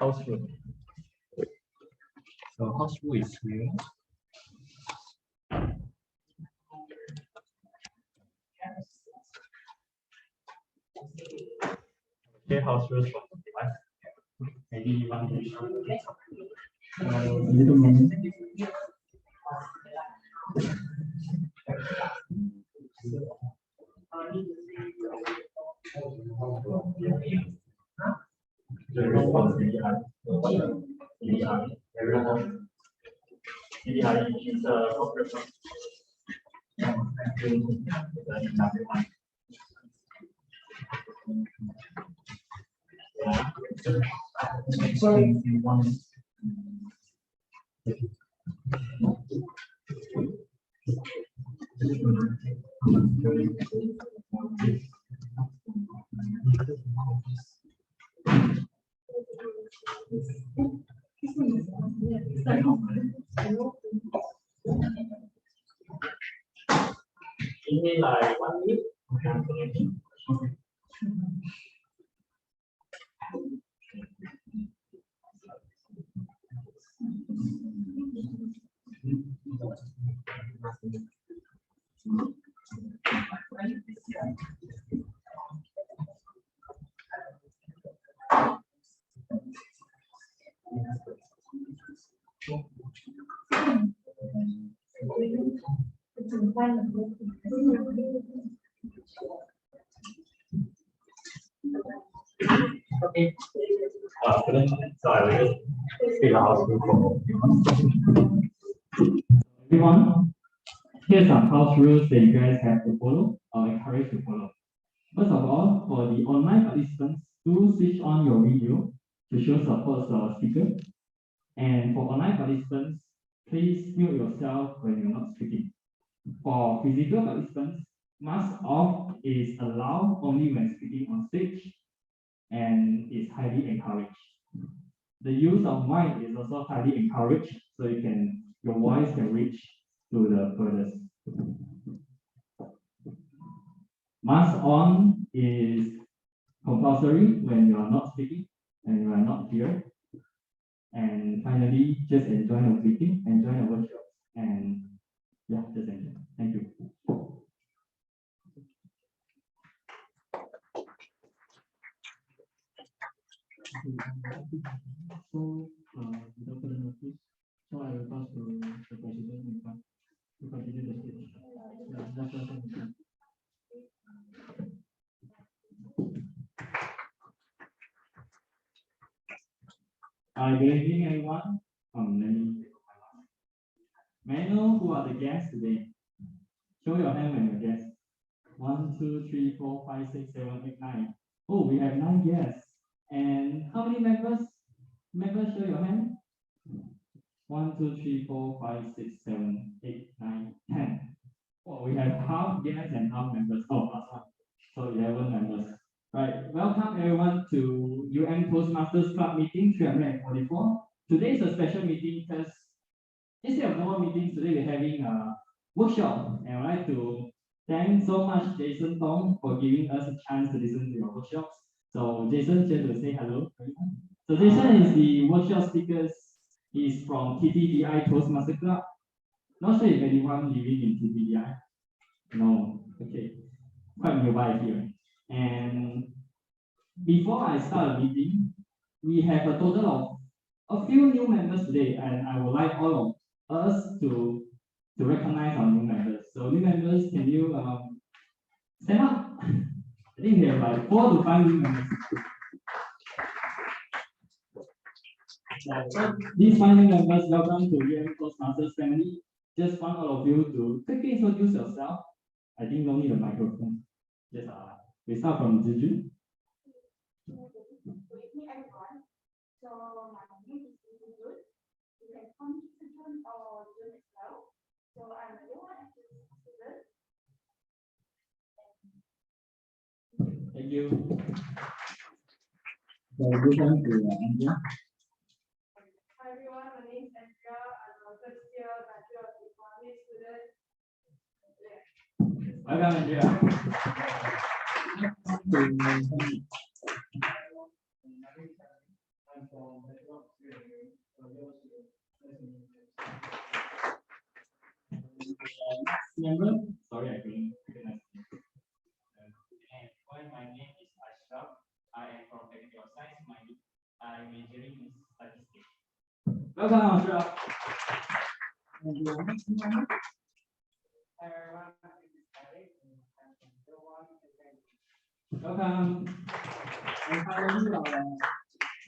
House rule. So house rule is here. Okay, house rules for the device. Maybe you want to show little moment. Ini like 1 minute. Okay. Sorry, fill out everyone. Here's some house rules that you guys have to follow or encouraged to follow. First of all, for the online participants, do switch on your video to show support to our speaker. And for online participants, please mute yourself when you're not speaking. For physical participants, mask off is allowed only when speaking on stage and is highly encouraged. The use of mic is also highly encouraged, so your voice can reach to the furthest. Mask on is compulsory when you are not speaking and you are not here. And finally, just enjoy your meeting, enjoy your workshop, and yeah, just enjoy. Thank you. So, without further notice, so I will pass to the president to continue the speech. Good evening, everyone. May I know who are the guests today? Show your hand when you're guests. 1, 2, 3, 4, 5, 6, 7, 8, 9. Oh, we have 9 guests. And how many members? Members, show your hand. 1, 2, 3, 4, 5, 6, 7, 8, 9, 10. Oh, we have half guests and half members. Oh, plus 1. So 11 members. Right. Welcome everyone to Toastmasters Club meeting 344. Today is a special meeting because instead of normal meetings, today we're having a workshop. And I'd like to thank so much Jason Tong for giving us a chance to listen to your workshops. So Jason, just to say hello. So Jason is the workshop speaker. He's from TTDI Toastmaster Club. Not sure if anyone living in TTDI. No. Okay. Quite nearby here. And before I start the meeting, we have a total of a few new members today, and I would like all of us to recognize our new members. So new members, can you stand up? I think there are like 4 to 5 new members. These 5 new members, welcome to Toastmasters family. Just want all of you to quickly introduce yourself. I think no need a microphone. Just we start from Ziju. Good evening, everyone. So my name is Ziju. You can call me Ziju or June as well. So I'm a new student. Thank you. So good time to Andrea. Hi everyone, my name is Andrea. I'm a first year Bachelor of Economy student. Welcome, Andrea. Member, sorry, I couldn't recognize you. My name is Ashraf. I am from Technical Science. I'm majoring in statistics. Welcome, Ashraf. Welcome. And finally, our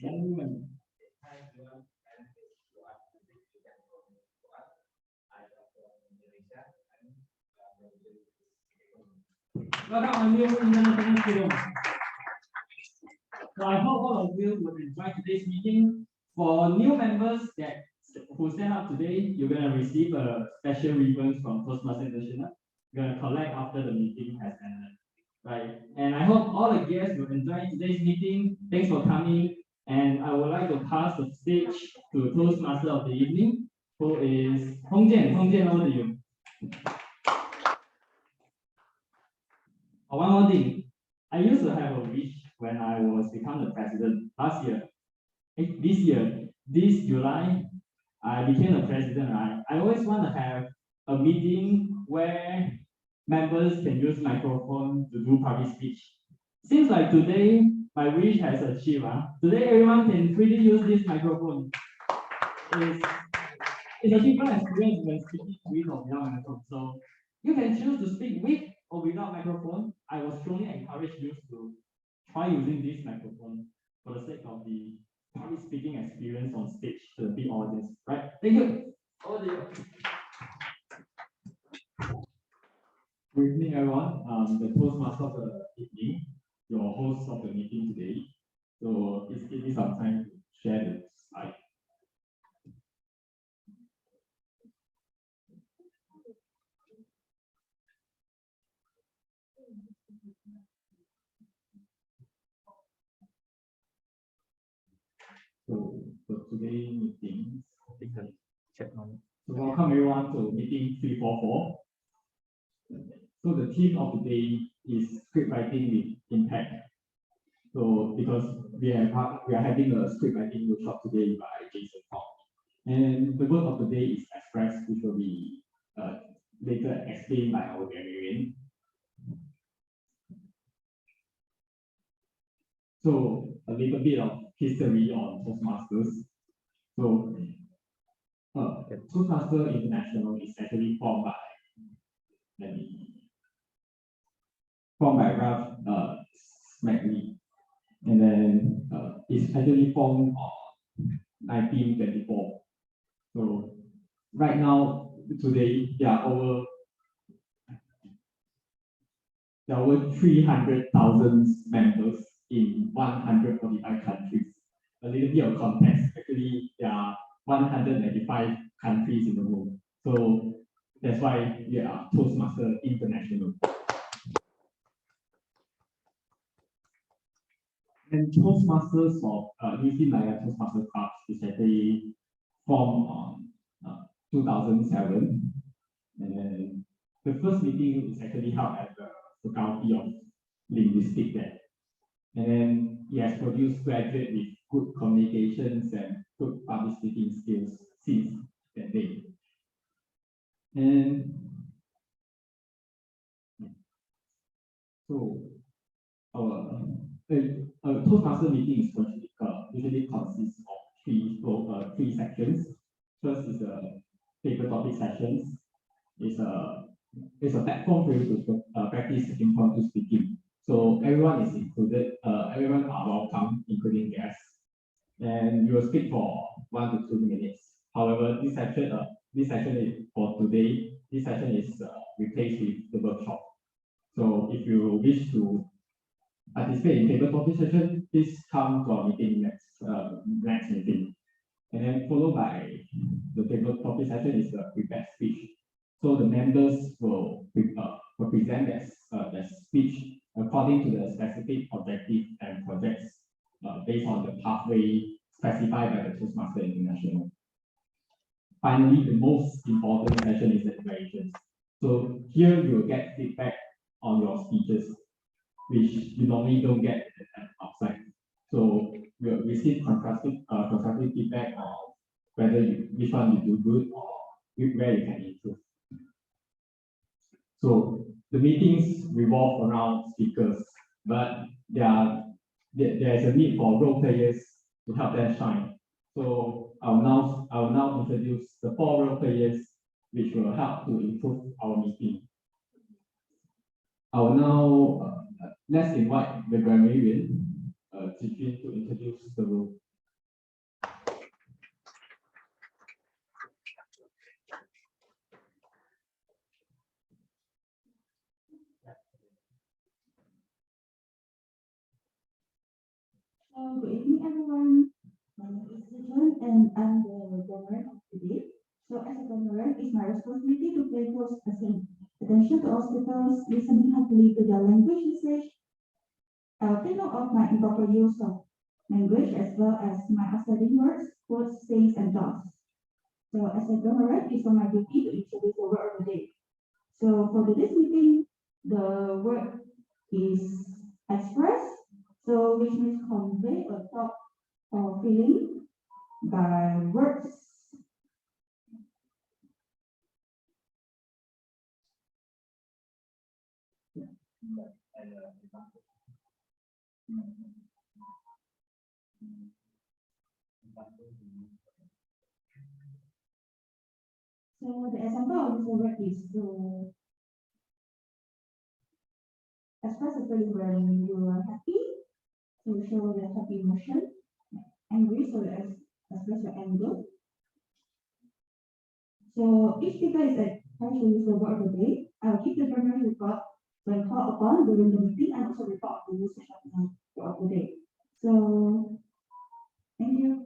young woman. Welcome, our new international students. So I hope all of you will enjoy today's meeting. For new members who stand up today, you're going to receive a special ribbon from Toastmaster International. You're going to collect after the meeting has ended. Right? And I hope all the guests will enjoy today's meeting. Thanks for coming. And I would like to pass the stage to Toastmaster of the evening, who is 𝐿𝐭𝐡. 𝐿𝐭𝐡, over to you. One more thing. I used to have a wish when I was become the president last year. This July, I became the president, right? I always want to have a meeting where members can use microphone to do public speech. Seems like today my wish has achieved. Today everyone can freely use this microphone. It's a different experience when speaking with or without microphone. So you can choose to speak with or without microphone. I will strongly encourage you to try using this microphone for the sake of the public speaking experience on stage to the big audience. Right? Thank you. Over to you. Good evening, everyone. The Toastmaster of the evening, your host of the meeting today. So please give me some time to share the slide. So for today's meeting, so welcome everyone to meeting 344. So the theme of the day is script writing with impact. So because we are having a script writing workshop today by Jason Talk, and the word of the day is express, which will be later explained by our grammarian. So a little bit of history on Toastmasters. So Toastmaster International is actually formed by Ralph Smackley, and then it's actually formed in 1924. So right now, today, there are over 300,000 members in 145 countries. A little bit of context, actually, there are 195 countries in the world. So that's why we are Toastmaster International. And Toastmasters of Universiti Malaya Toastmaster Club is actually formed on 2007. And then the first meeting is actually held at the Faculty of Linguistics there. And then he has produced graduates with good communications and good public speaking skills since that day. And so our Toastmaster meeting is usually consists of three sections. First is the paper topic sessions. It's a platform for you to practice impromptu speaking. So everyone is included. Everyone are welcome, including guests. And you will speak for 1 to 2 minutes. However, this session is for today. This session is replaced with the workshop. So if you wish to participate in paper topic session, please come to our meeting next meeting. And then followed by the paper topic session is the prepared speech. So the members will present their speech according to the specific objective and projects based on the pathway specified by the Toastmaster International. Finally, the most important session is the evaluations. So here you will get feedback on your speeches. which you normally don't get outside. So we'll receive constructive feedback on whether which one you do good or where you can improve. So the meetings revolve around speakers, but there is a need for role players to help them shine. So I will now introduce the 4 role players which will help to improve our meeting. I will now let's invite the grammarian 𝐒𝐿𝐫𝐢𝐻𝐭 to introduce the role. Good evening, everyone. My name is 𝐒𝐿𝐫𝐢𝐻𝐭 and I'm the grammarian of today. So as a grammarian, it's my responsibility to pay close attention to all speakers, listening carefully to their language usage. I'll take note of my improper use of language as well as my unstudied words, quotes, sayings, and thoughts. So as a grammarian, it's on my duty to introduce the word of the day. So for today's meeting, the word is express. So which means convey a thought or feeling by words. So the example of this word is to express a feeling when you are happy, to show the happy emotion, angry, so you express your anger. So each speaker is trying to use the word of the day. I will keep the grammar report when called upon during the meeting and also report the usage of the word of the day. So thank you.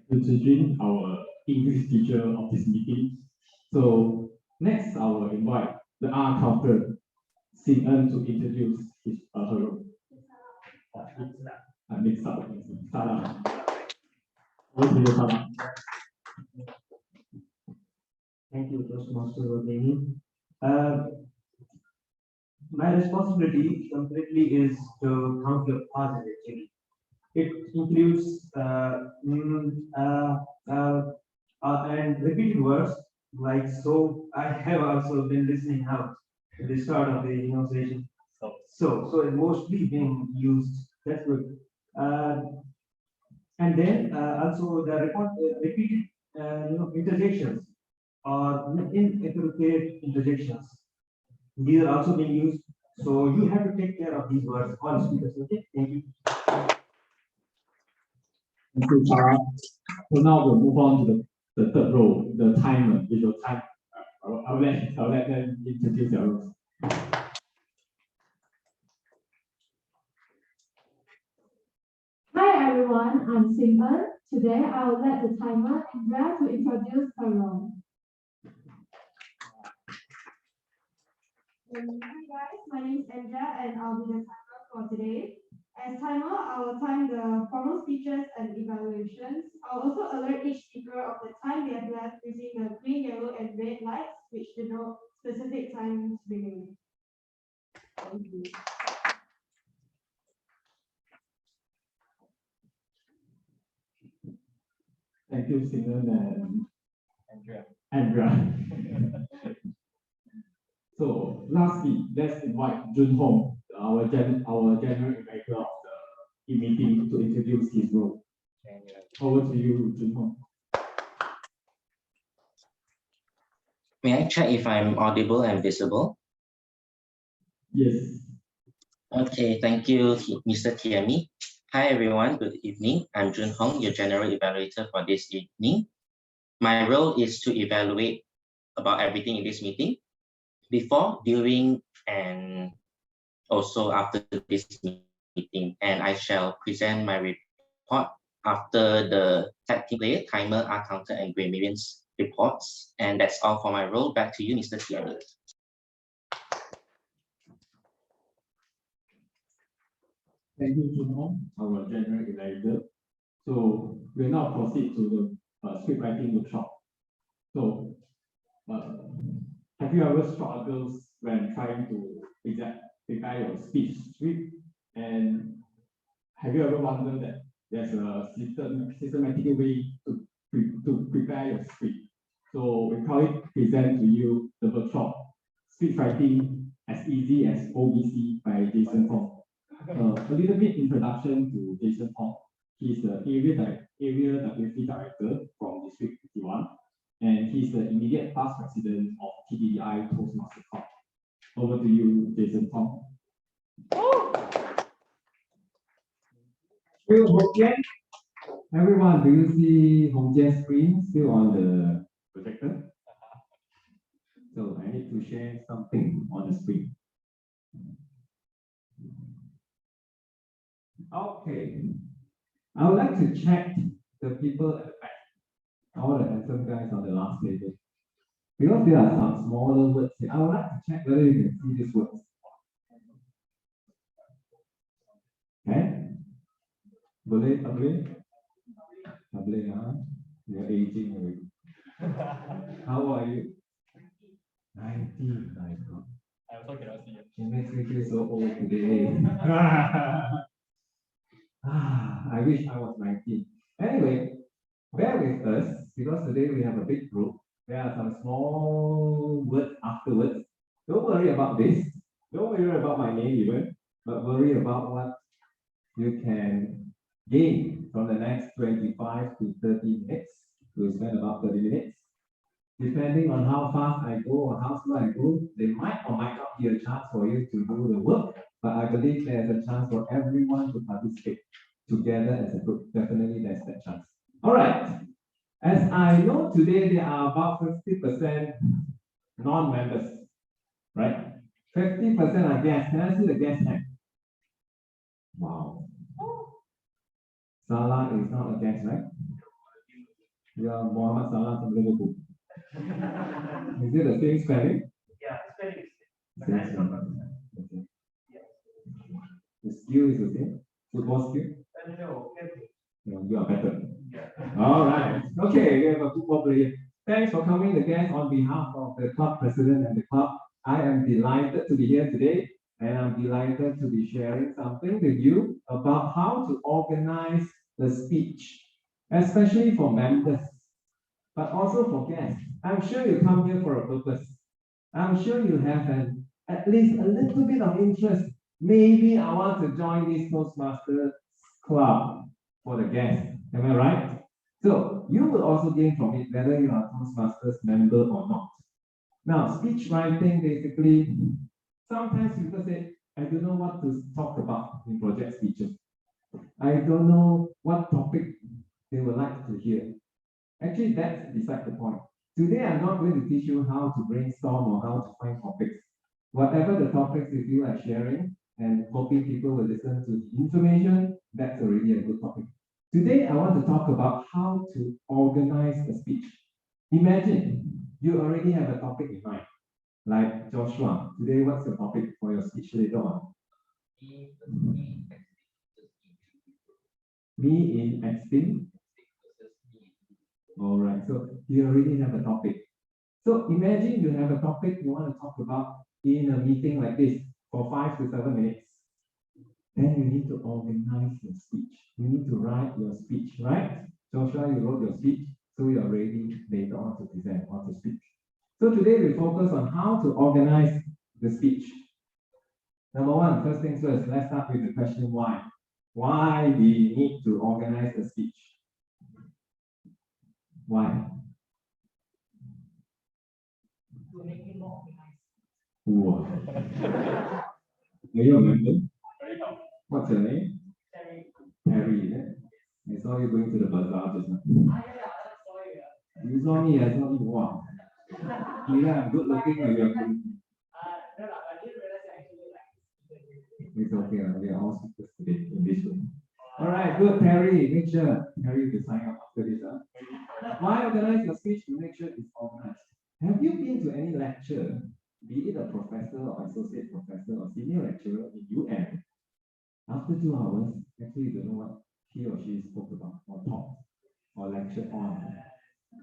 Thank you, 𝐒𝐿𝐫𝐢𝐻𝐭, our English teacher of this meeting. So next, I will invite the 𝐼𝐸𝐽𝐻𝐿 𝐶𝑁 to introduce her role. Mix up. Sarah. Over to you, Sarah. Thank you, Toastmaster Rodney. My responsibility completely is to count your pauses actually. It includes and repeated words like so. I have also been listening out at the start of the session. So it mostly being used. That's good. And then also the repeated interjections or inappropriate interjections. These are also being used. So you have to take care of these words, all speakers. Okay, thank you. Thank you, Sarah. So now we'll move on to the third role, the timer, visual time. I'll let them introduce their roles. Hi everyone, I'm 𝐶𝐿𝐫𝐢𝐻𝐭. Today I will let the timer Andrea to introduce her role. Hi guys, my name is Andrea and I'll be the timer for today. As timer, I will time the formal speeches and evaluations. I'll also alert each speaker of the time they have left using the green, yellow, and red lights, which denote specific times remaining. Thank you. Thank you, 𝐶𝐿𝐫𝐢𝐻𝐭 and Andrea. So lastly, let's invite 𝐿𝐫𝐽𝐻, our general director of the meeting, to introduce his role. Over to you, 𝐿𝐫𝐽𝐻. May I check if I'm audible and visible? Yes. Okay, thank you, Mr. Tiami. Hi everyone, good evening. I'm 𝐿𝐫𝐽𝐻, your general evaluator for this evening. My role is to evaluate about everything in this meeting, before, during, and also after this meeting. And I shall present my report after the tag player, timer, 𝐼𝐸𝐽𝐻, and grammarian's reports. And that's all for my role. Back to you, Mr. Tiami. Thank you, 𝐿𝐫𝐽𝐻, our general evaluator. So we'll now proceed to the script writing workshop. So Have you ever struggled when trying to prepare your speech script? And have you ever wondered that there's a systematic way to prepare your script? So we call it present to you the workshop, Speech Writing as Easy as OBC by Jason Hong. A little bit introduction to Jason Hong. He's the area WFD director from District 51, and he's the immediate past president of TDDI Toastmaster Club. Over to you, Jason Hong. Everyone, do you see 𝐭𝐲𝐻 screen still on the projector? So I need to share something on the screen. Okay. I would like to check the people at the back, all the handsome guys on the last table. Because there are some smaller words here, I would like to check whether you can see these words. Okay? Boleh, tak boleh? Tak boleh, huh? You're aging already. How are you? 90, my God. I also cannot see it. It makes me feel so old today. I wish I was 19. Anyway, bear with us because today we have a big group. There are some small words afterwards. Don't worry about this. Don't worry about my name even, but worry about what you can gain from the next 25 to 30 minutes. We'll spend about 30 minutes. Depending on how fast I go or how slow I go, there might or might not be a chance for you to do the work, but I believe there's a chance for everyone to participate together as a group. Definitely there's that chance. All right. As I know today, there are about 50% non-members, right? 50% are guests. Can I see the guest hand? Wow. Salah is not a guest, right? Yeah, Muhammad Salah from Liverpool. Is it the same spelling? Yeah, spelling is Same spelling. Okay. The skill is the same? Football skill? no, No, you are better. All right. Okay, we have a football player. Thanks for coming, the guests. On behalf of the club president and the club, I am delighted to be here today, and I'm delighted to be sharing something with you about how to organize the speech, especially for members, but also for guests. I'm sure you come here for a purpose. I'm sure you have at least a little bit of interest. Maybe I want to join this Toastmaster club for the guests. Am I right? So you will also gain from it whether you are Toastmasters member or not. Now, speech writing basically, sometimes people say, I don't know what to talk about in project speeches. I don't know what topic they would like to hear. Actually, that's beside the point. Today, I'm not going to teach you how to brainstorm or how to find topics. Whatever the topics you feel like sharing and hoping people will listen to the information, that's already a good topic. Today, I want to talk about how to organize a speech. Imagine you already have a topic in mind. Like Joshua, today, what's your topic for your speech later on? Me in extinct. All right, so you already have a topic. So imagine you have a topic you want to talk about in a meeting like this for 5 to 7 minutes. Then you need to organize your speech. You need to write your speech, right? Joshua, you wrote your speech, so you're ready later on to present or to speak. So today we focus on how to organize the speech. Number one, first things first, let's start with the question why. Why do you need to organize a speech? Why? To make it more organized. Wow. Are you a member? What's your name? Terry. Harry, is it? I saw you going to the bazaar just now. Sorry. You saw me, I saw you. Wow. Yeah, I'm good looking and you're good. No, I didn't realize I actually like. It's okay, we are all speakers today in this room. All right, good, Terry. Make sure Terry to sign up after this. Why organize your speech to make sure it's organized? Have you been to any lecture, be it a professor or associate professor or senior lecturer in UM? After 2 hours, actually you don't know what he or she spoke about or taught or lectured on.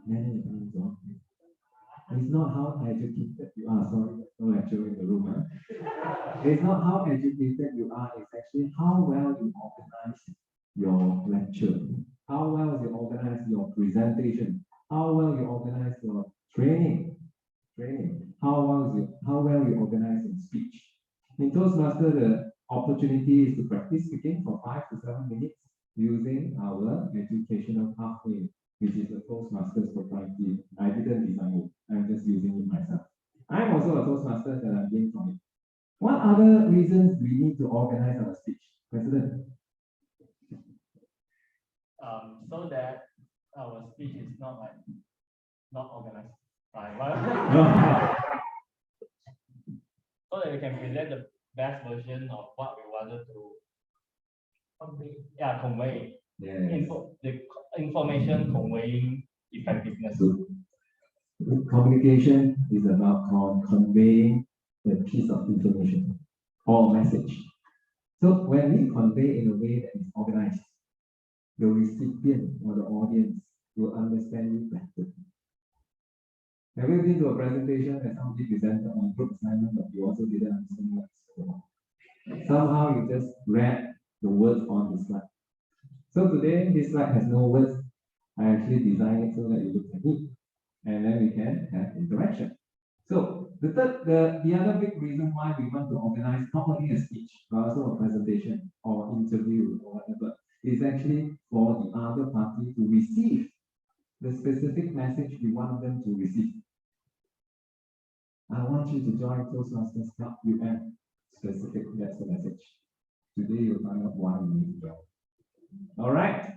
Many times, It's not how educated you are. Sorry, there's no lecturer in the room. Huh? It's not how educated you are. It's actually how well you organize your lecture. How well you organize your presentation. How well you organize your training. How well you organize your speech. In Toastmaster, the opportunity is to practice speaking for 5 to 7 minutes using our educational pathway, which is the Toastmaster's proprietary. I didn't design it. I'm just using it myself. I'm also a Toastmaster and I'm gained from it. What other reasons do we need to organize our speech, President? So that our speech is not organized by so that we can present the best version of what we wanted to convey. Yes. The information conveying effectiveness. Communication is about conveying a piece of information or message. So when we convey in a way that is organized, the recipient or the audience will understand you better. Have you been to a presentation that somebody presented on a group assignment but you also didn't understand what's going on? Somehow you just read the words on the slide. So today this slide has no words. I actually designed it so that you look at it and then we can have interaction. So the other big reason why we want to organize not only a speech but also a presentation or interview or whatever is actually for the other party to receive the specific message we want them to receive. I want you to join Toastmasters Club UM. Specific, that's the message. Today you'll find out why you need to join. All right.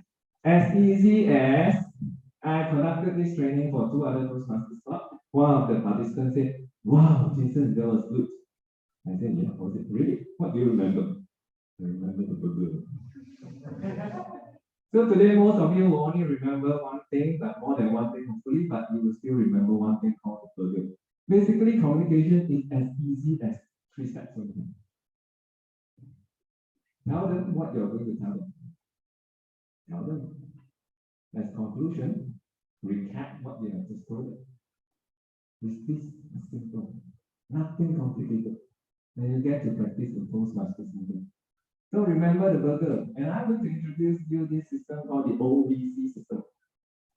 As easy as I conducted this training for 2 other Toastmasters Club. One of the participants said, "Wow, Jason, that was good." I said, "Yeah, was it really? What do you remember?" I remember the burger. So today, most of you will only remember one thing, but more than one thing, hopefully, but you will still remember one thing called the burger. Basically, communication is as easy as 3 steps only. Tell them what you're going to tell them. Tell them. As conclusion, recap what you have just told them. This is simple. Nothing complicated. Then you get to practice the Toastmasters meeting. So remember the burger. And I'm going to introduce you this system called the OBC system.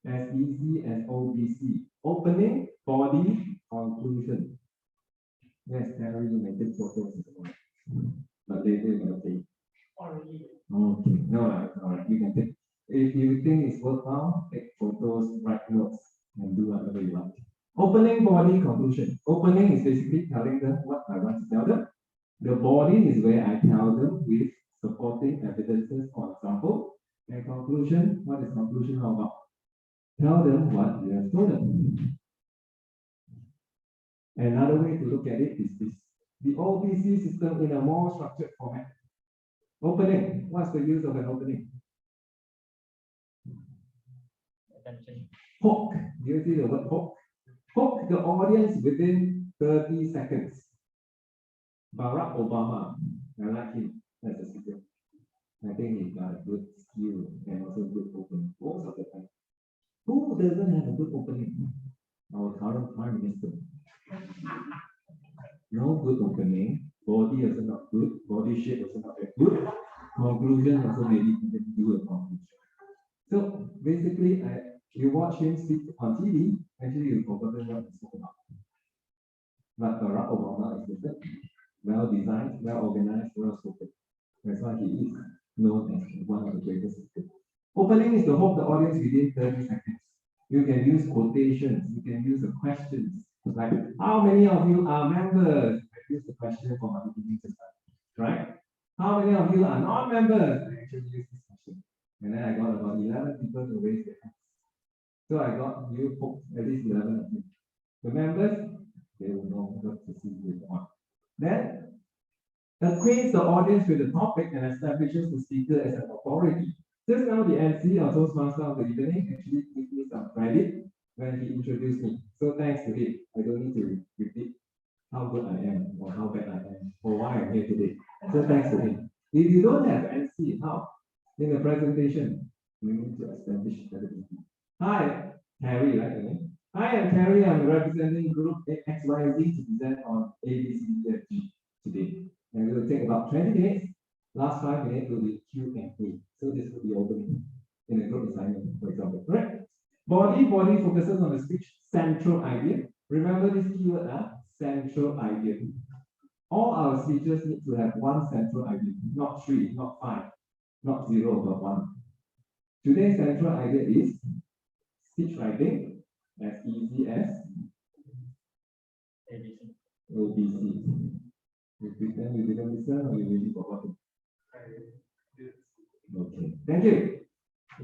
As easy as OBC. Opening, body, conclusion. Yes, Terry, you may take photos. But later you're going to pay. Okay. No, all right. You can take. If you think it's worthwhile, take photos, write notes, and do whatever you want. Opening, body, conclusion. Opening is basically telling them what I want to tell them. The body is where I tell them with supporting evidences or example. And conclusion, what is conclusion all about? Tell them what you have told them. Another way to look at it is this. The OBC system in a more structured format. Opening, what's the use of an opening? Attention. Hook, do you see the word hook? Hook the audience within 30 seconds. Barack Obama, I like him as a speaker. I think he got a good skill and also good opening most of the time. Who doesn't have a good opening? Our current Prime Minister. No good opening, body also not good, body shape also not very good, conclusion also maybe you can do a conclusion. So basically, you watch him speak on TV, actually you've forgotten what he's talking about. But Barack Obama is different. Well designed, well organized, well spoken. That's why he is known as one of the greatest speakers. Opening is to hold the audience within 30 seconds. You can use quotations, you can use the questions. Like, how many of you are members? I use the question for my beginning to start, right? How many of you are non-members? I actually use this question. And then I got about 11 people to raise their hands. So I got you folks, at least 11 of you. The members, they will know what to see with on. Then, acquaints the audience with the topic and establishes the speaker as an authority. Just now, the MC or Toastmaster of the evening actually gave me some credit when he introduced me. So thanks to him. I don't need to repeat how good I am or how bad I am or why I'm here today. So thanks to him. If you don't have MC, how? In the presentation, we need to establish credibility. Hi, Harry, right? I am Terry. I'm representing group XYZ to present on ABCDFG today. And it will take about 20 minutes. Last 5 minutes will be Q&A. So this will be opening in a group assignment, for example. Correct? Body focuses on the speech central idea. Remember this keyword, central idea. All our speeches need to have one central idea, not 3, not 5, not 0, but 1. Today's central idea is speech writing, as easy as ABC. ABC. You pretend you didn't listen or you really forgot it. Okay, thank you.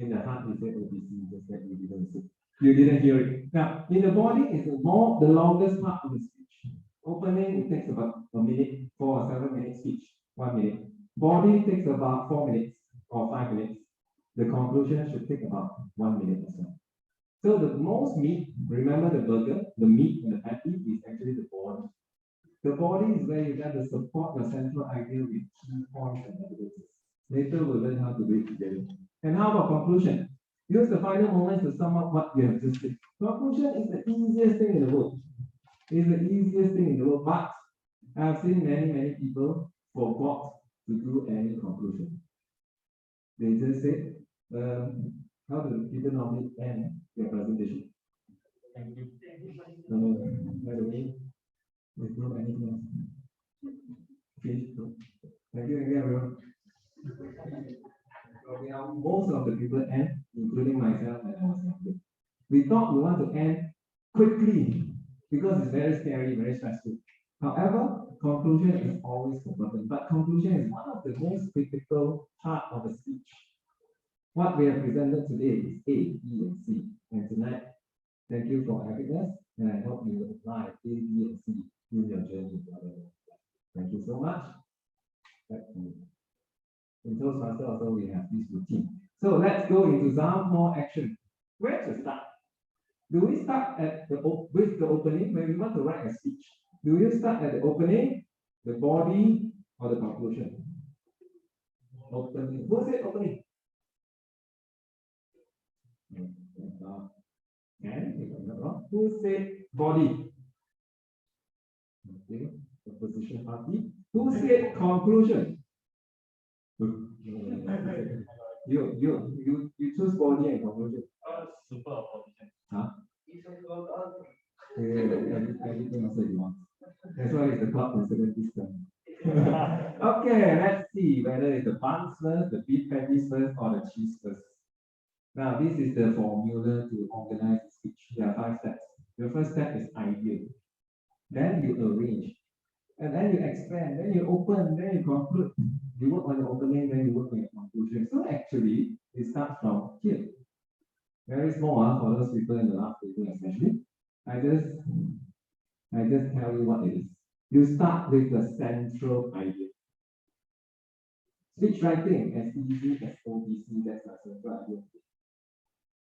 In the heart, we say ABC, just that you didn't listen. You didn't hear it. Now, in the body is the longest part of the speech. Opening, it takes about a minute, 4 or 7 minute speech, 1 minute. Body takes about 4 minutes or 5 minutes. The conclusion should take about 1 minute or so. So the most meat, remember the burger, the meat and the patty is actually the body. The body is where you get to support your central idea with key points and evidences. Later we'll learn how to do it together. And how about conclusion? Use the final moments to sum up what you have just said. Conclusion is the easiest thing in the world. It's the easiest thing in the world, but I've seen many people forgot to do any conclusion. They just say, how do people normally end their presentation? Thank you. No, by the way, there's no anything else. Finish. Thank you, everyone. Okay, most of the people end, including myself when I was younger. We thought we want to end quickly because it's very scary, very stressful. However, conclusion is always forgotten, but conclusion is one of the most critical part of a speech. What we have presented today is A, B, and C. And tonight, thank you for having us, and I hope you will apply A, B, and C in your journey. Thank you so much. In 𝐿𝐶master also we have this routine. So let's go into some more action. Where to start? Do we start at with the opening when we want to write a speech? Do you start at the opening, the body, or the conclusion? Opening. Who said opening? Who said body? Okay, opposition party. Who said conclusion? You choose body and conclusion. Super opposition. Huh? Everything also you want. That's why it's the club considered system. Okay, let's see whether it's the buns first, the beef patties first, or the cheese first. Now, this is the formula to organize the speech. There are 5 steps. The first step is idea. Then you arrange. And then you expand, then you open, then you conclude. You work on the opening, then you work on your conclusion. So actually, it starts from here. Very small for those people in the last table especially. I just tell you what it is. You start with the central idea. Speech writing, as easy as OBC, that's my central idea.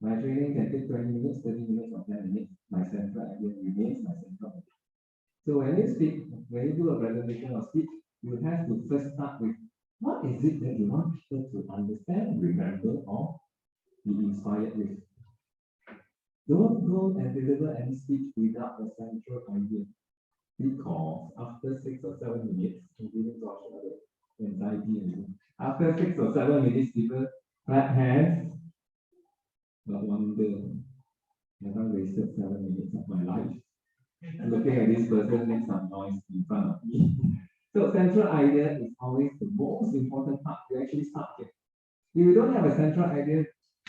My training can take 20 minutes, 30 minutes, or 10 minutes. My central idea remains my central idea. So when you speak, when you do a presentation or speech, you have to first start with what is it that you want people to understand, remember, or be inspired with. Don't go and deliver any speech without a central idea. Because after 6 or 7 minutes, including anxiety, after 6 or 7 minutes, people clap hands. But wonder, have I wasted 7 minutes of my life? Looking at this person make some noise in front of me. So central idea is always the most important part to actually start here. If you don't have a central idea,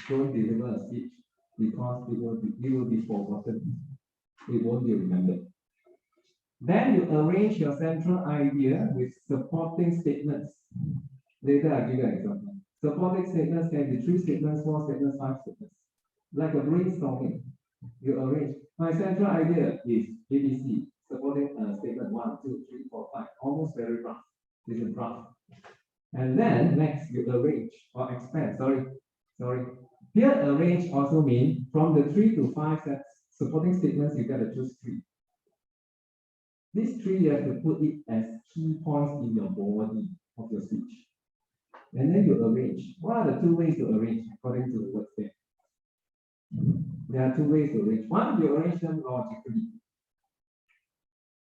don't deliver a speech because it will be forgotten. It won't be remembered. Then you arrange your central idea with supporting statements. Later I'll give you an example. Supporting statements can be 3 statements, 4 statements, 5 statements. Like a brainstorming. You arrange. My central idea is ABC, supporting statement 1, 2, 3, 4, 5. Almost very rough. This is rough. And then next you arrange or expand. Sorry. Here arrange also means from the 3 to 5 sets supporting statements, you gotta choose 3. These 3 you have to put it as key points in your body of your speech. And then you arrange. What are the 2 ways to arrange according to the words there? There are two ways to arrange. One, you arrange them logically.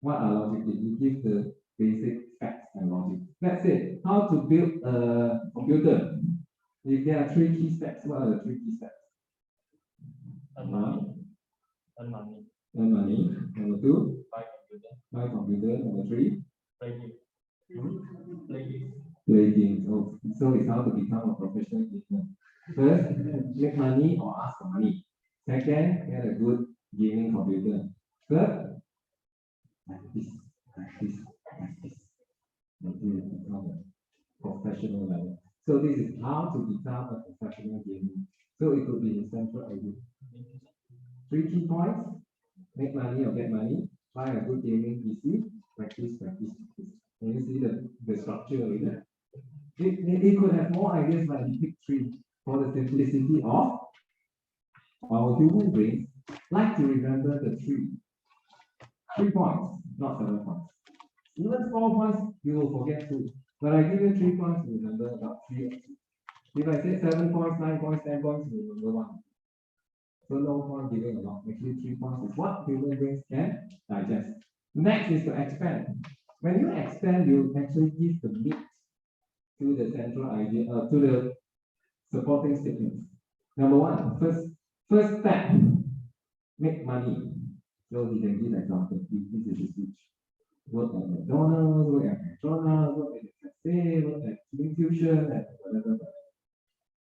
What are logically? You give the basic facts and logic. Let's say how to build a computer. If there are 3 key steps, what are the 3 key steps? Earn money. Earn money. Earn money. Number 2, Buy computer. buy computer. Number 3, Play game. Play game. play games. Oh, so it's how to become a professional gamer. First, make money or ask for money. Second, get a good gaming computer. Third, practice until you become a professional level. So this is how to become a professional gamer. So it could be the central idea. 3 key points: make money or get money, buy a good gaming PC, practice. Can you see the structure of it? It could have more ideas, but we pick 3 for the simplicity of our human brains. Like to remember the 3 points, not 7 points. Even 4 points, you will forget 2. But I give you 3 points, you remember about 3 or 2. If I say 7 points, 9 points, 10 points, you remember 1. So no point giving a lot. Actually, 3 points is what human brains can digest. Next is to expand. When you expand, you actually give the meat to the central idea, to the supporting statements. Number 1, first step, make money. So he can give example. This is his speech. Work at McDonald's, work at McDonald's, work at the cafe, work at tuition, and whatever.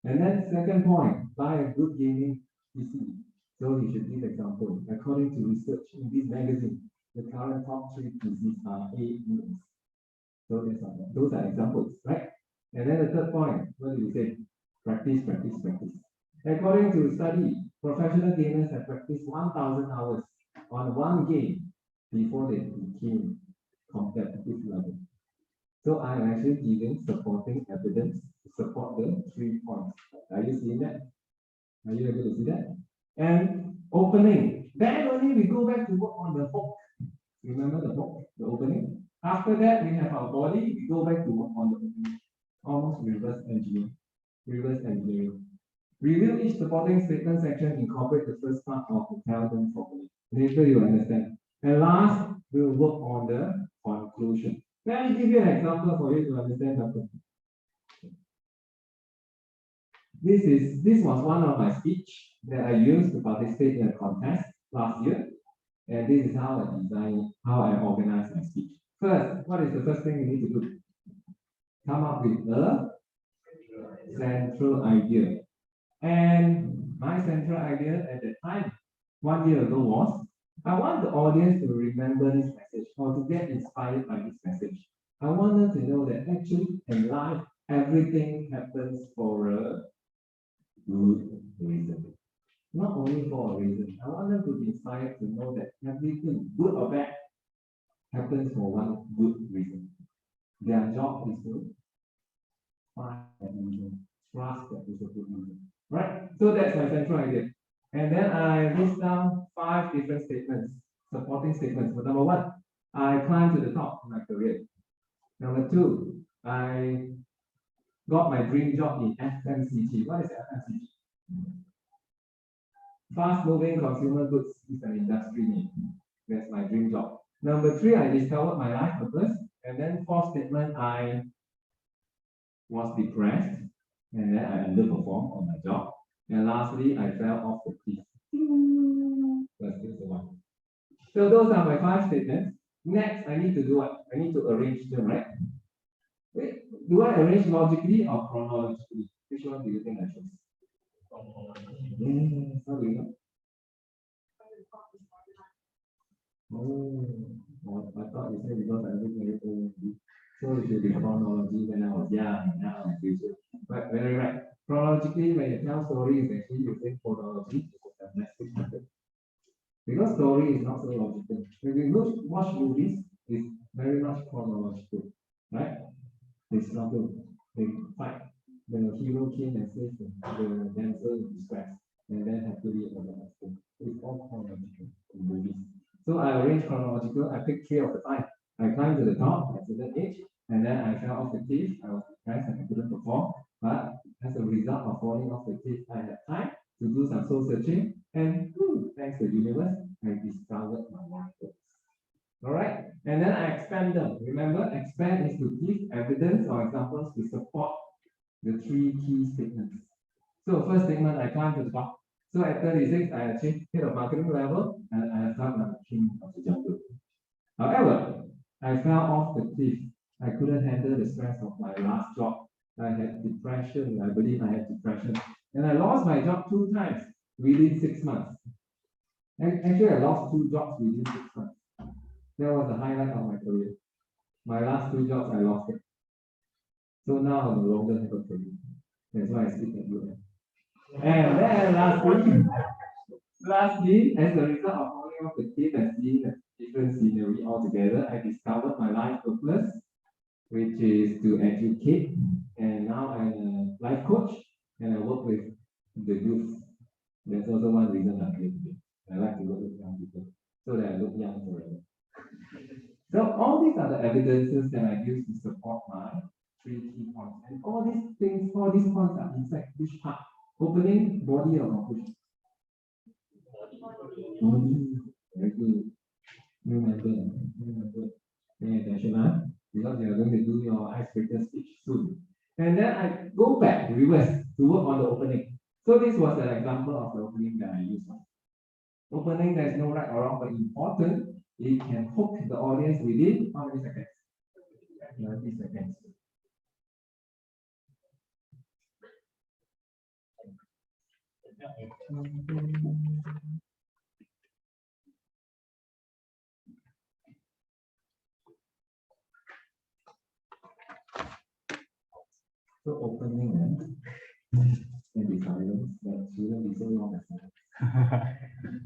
And then second point, buy a good gaming PC. So he should give example. According to research in this magazine, the current top 3 PCs are 𝐴. So those are examples, right? And then the third point, what do you say? Practice. According to study, professional gamers have practiced 1,000 hours on one game before they became competitive level. So I am actually giving supporting evidence to support the 3 points. Are you seeing that? Are you able to see that? And opening. Then only we go back to work on the hook. Remember the hook, the opening? After that, we have our body. We go back to work on the opening. Almost reverse engineering. Review each supporting statement section, incorporate the first part of the tell them properly. Later you understand. And last, we'll work on the conclusion. Let me give you an example for you to understand better. This was one of my speech that I used to participate in a contest last year. And this is how I organize my speech. First, what is the first thing you need to do? Come up with a central idea. And my central idea at the time, 1 year ago, was I want the audience to remember this message or to get inspired by this message. I want them to know that actually in life, everything happens for a good reason. Not only for a reason. I want them to be inspired to know that everything, good or bad, happens for one good reason. Their job is to find that reason, trust that is a good reason. Right? So that's my central idea. And then I list down 5 different statements, supporting statements. But number 1, I climbed to the top of my career. Number 2, I got my dream job in FMCG. What is FMCG? Fast moving consumer goods is an industry name. That's my dream job. Number 3, I discovered my life purpose. And then 4th statement, I was depressed. And then I underperformed on my job. And lastly, I fell off the cliff. That's the one. So those are my 5 statements. Next, I need to do what? I need to arrange them, right? Wait, do I arrange logically or chronologically? Which one do you think I chose? Yes, how do you know? Oh, I thought you said because I look very old. So it should be chronology when I was young, now I'm future. But very right. Chronologically, when you tell stories, actually you think chronology is a fantastic method. Because story is not so logical. When you watch movies, it's very much chronological, right? They struggle, they fight. The hero came and saved them, the damsel in distress, and then happily ever after. It's all chronological in movies. So I arranged chronological. I picked 3 of the 5. I climbed to the top at a certain age, and then I fell off the cliff. I was depressed and I couldn't perform. But as a result of falling off the cliff, I had time to do some soul searching and organize the universe, I discovered my life works. All right, and then I expand them. Remember, expand is to give evidence or examples to support the three key statements. So first statement, I climbed to the top. So at 36, I achieved head of marketing level, and I felt like a king of the jungle. However, I fell off the cliff. I couldn't handle the stress of my last job. I had depression. I believe I had depression, and I lost my job 2 times within 6 months. And actually, I lost 2 jobs within 6 months. That was the highlight of my career. My last 2 jobs, I lost it. So now I no longer have a career. That's why I speak at UM. And then lastly, as a result of falling off the cliff and seeing a different scenery altogether, I discovered my life purpose, which is to educate. And now I'm a life coach, and I work with the youth. That's also one reason I'm here today. I like to work with young people, so that I look young forever. So all these are the evidences that I use to support my 3 key points. And all these things, all these points are inside which part? Opening, body, or conclusion? Body. Very good. New member. Pay attention, because you are going to do your icebreaker speech soon. And then I go back, reverse, to work on the opening. So this was an example of the opening that I used. Opening, there is no right or wrong, but important, it can hook the audience within how many seconds? 90 seconds. So opening can be silence, but shouldn't be so long as that.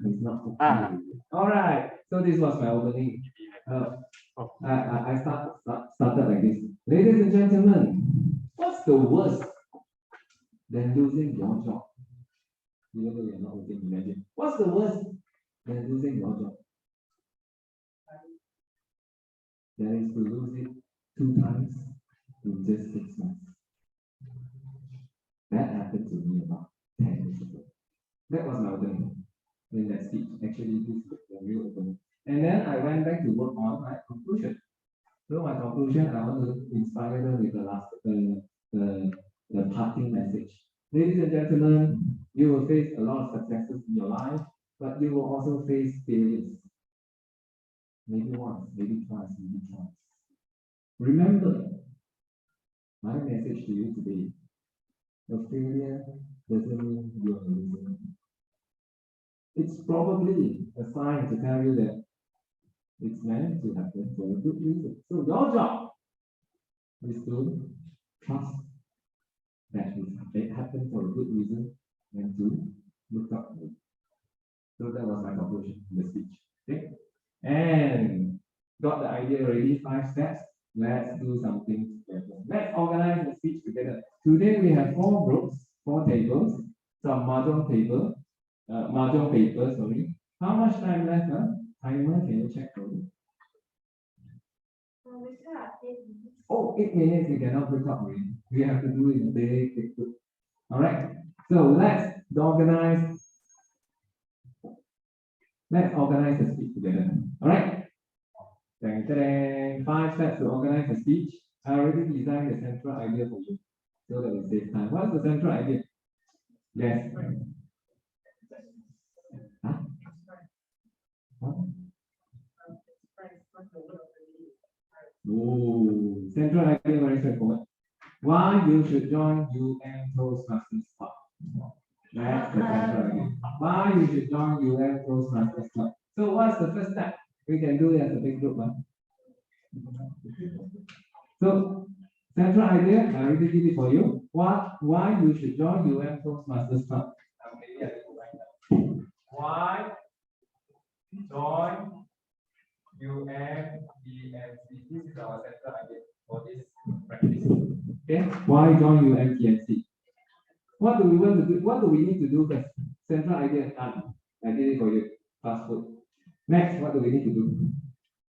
It's not okay. All right. So this was my opening. I started like this. Ladies and gentlemen, what's the worst than losing your job? Even though you're not working, imagine. What's the worst than losing your job? That is to lose it 2 times in just 6 months. That happened to me about 10 years ago. That was my opening in that speech. Actually, this is the real opening. And then I went back to work on my conclusion. So my conclusion, I want to inspire them with the last, the parting message. Ladies and gentlemen, you will face a lot of successes in your life, but you will also face failures. Maybe once, maybe twice, maybe twice. Remember, my message to you today, a failure doesn't mean you are losing. It's probably a sign to tell you that it's meant to happen for a good reason. So your job is to trust that it happened for a good reason and to look up to it. So that was my conclusion in the speech. Okay? And got the idea already, 5 steps. Let's do something together. Let's organize the speech together. Today we have 4 groups, 4 tables, some mahjong paper, sorry. How much time left? Timer, can you check for me? Oh, 8 minutes, we cannot break up already. We have to do it in a big group. All right. So let's organize the speech together. All right. 5 steps to organize a speech. I already designed the central idea for you, so that we save time. What's the central idea? Yes. Huh? Oh, central idea very straightforward. Why you should join UMToastmasters Club? That's the central idea. Why you should join UMToastmasters Club? So what's the first step? We can do it as a big group. So central idea, I already did it for you. Why you should join UMToastmasters Club? Why join UMTMC? This is our central idea for this practice. Okay, why join UMTMC? What do we want to do? What do we need to do first? Central idea done. I did it for you. Fast food. Next, what do we need to do?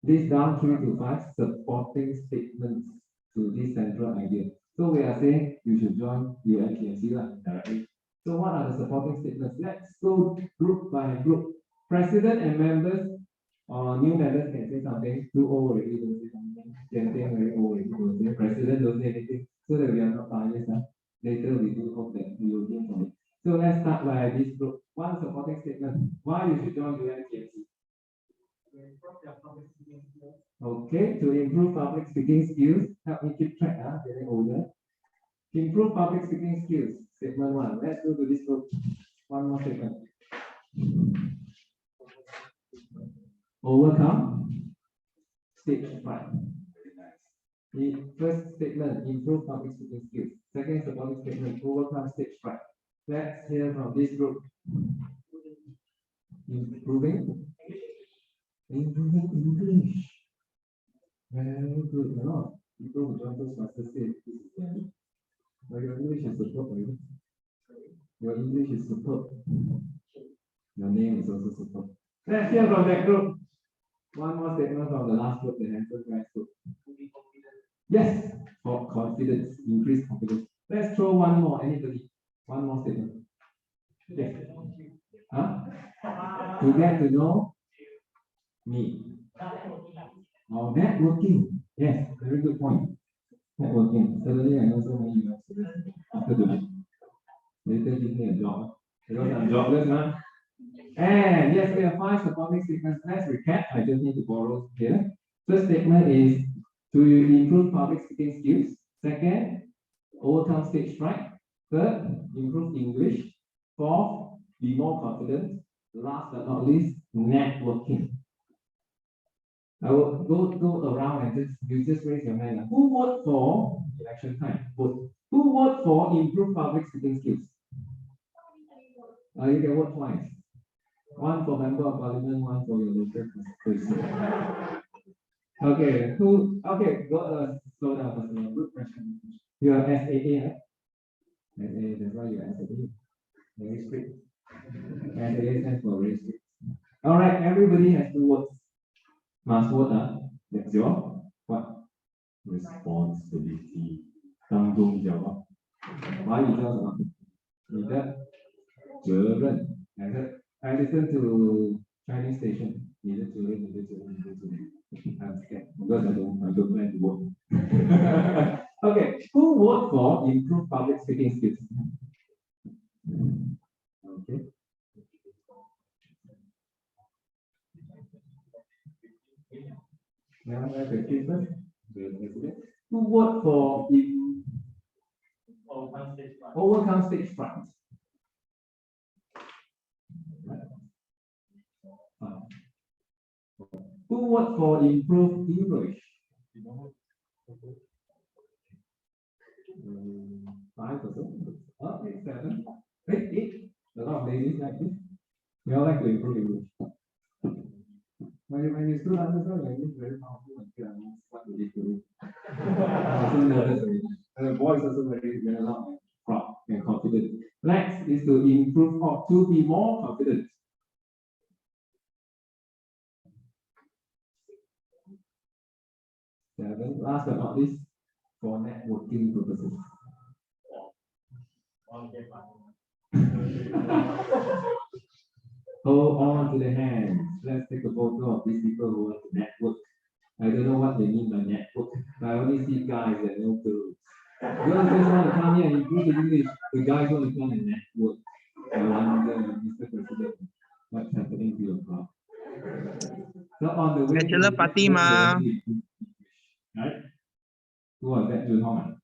List down 3 to 5 supporting statements to this central idea. So we are saying you should join UMTMC directly. So what are the supporting statements? Let's go group by group. President and members or new members can say something. Too old already, don't say something. Genting very old already, don't say. President don't say anything. So that we are not biased. Later we do hope that we will gain from it. So let's start by this group. One supporting statement. Why you should join UMTMC? Okay, to improve public speaking skills. Help me keep track, getting older. Improve public speaking skills. Statement one. Let's go to this group. One more statement. Overcome stage fright. The first statement, improve public speaking skills. Second supporting statement, overcome stage fright. Let's hear from this group. Improving English. Very good. A lot of people who join those classes say this is very. But your English is superb, right? Your English is superb. Your name is also superb. Let's hear from that group. One more statement from the last group, the handsome guys group. Yes, for confidence, increase confidence. Let's throw one more. Anybody? One more statement. Yes. Huh? To get to know me. Oh, networking. Yes, very good point. Networking. Suddenly I know so many US students after the later give me a job. Because I'm jobless now. And yes, we have 5 supporting statements. Let's recap. I just need to borrow here. First statement is to improve public speaking skills. Second, overcome stage fright. Third, improve English. Fourth, be more confident. Last but not least, networking. I will go around and you just raise your hand. Who vote for election time? Vote. Who vote for improve public speaking skills? You can vote twice. One for member of parliament, one for your local person. Okay, okay, slow down first. Good question. You are SAA, right? SAA, that's why you are SAA. Very strict. SAA stands for very strict. All right, everybody has 2 votes. Must vote, that's your what? Responsibility. Tanggung jawab. Why you tell them? I listen to Chinese station. I'm scared because I don't plan to vote. Okay, who vote for improve public speaking skills? Okay. Now I have a first. Who vote for overcome stage fright? Who vote for improve English? 5 or so. Oh, 8, 7. 8. A lot of ladies like this. We all like to improve English. When you stood under the language, very powerful and what you need to do. I'm so nervous already. And the voice also very loud and proud and confident. Next is to improve or to be more confident. 7. Last but not least, for networking purposes. Hold on to the hands. Let's take a photo of these people who want to network. I don't know what they mean by network. I only see guys that know girls. Girls just want to come here and improve the English. The guys want to come and network. I wonder, Mr. President, what's happening to your club? So on the way Bachelor party, ma. Right? Who was that, 𝐿𝐻𝐿?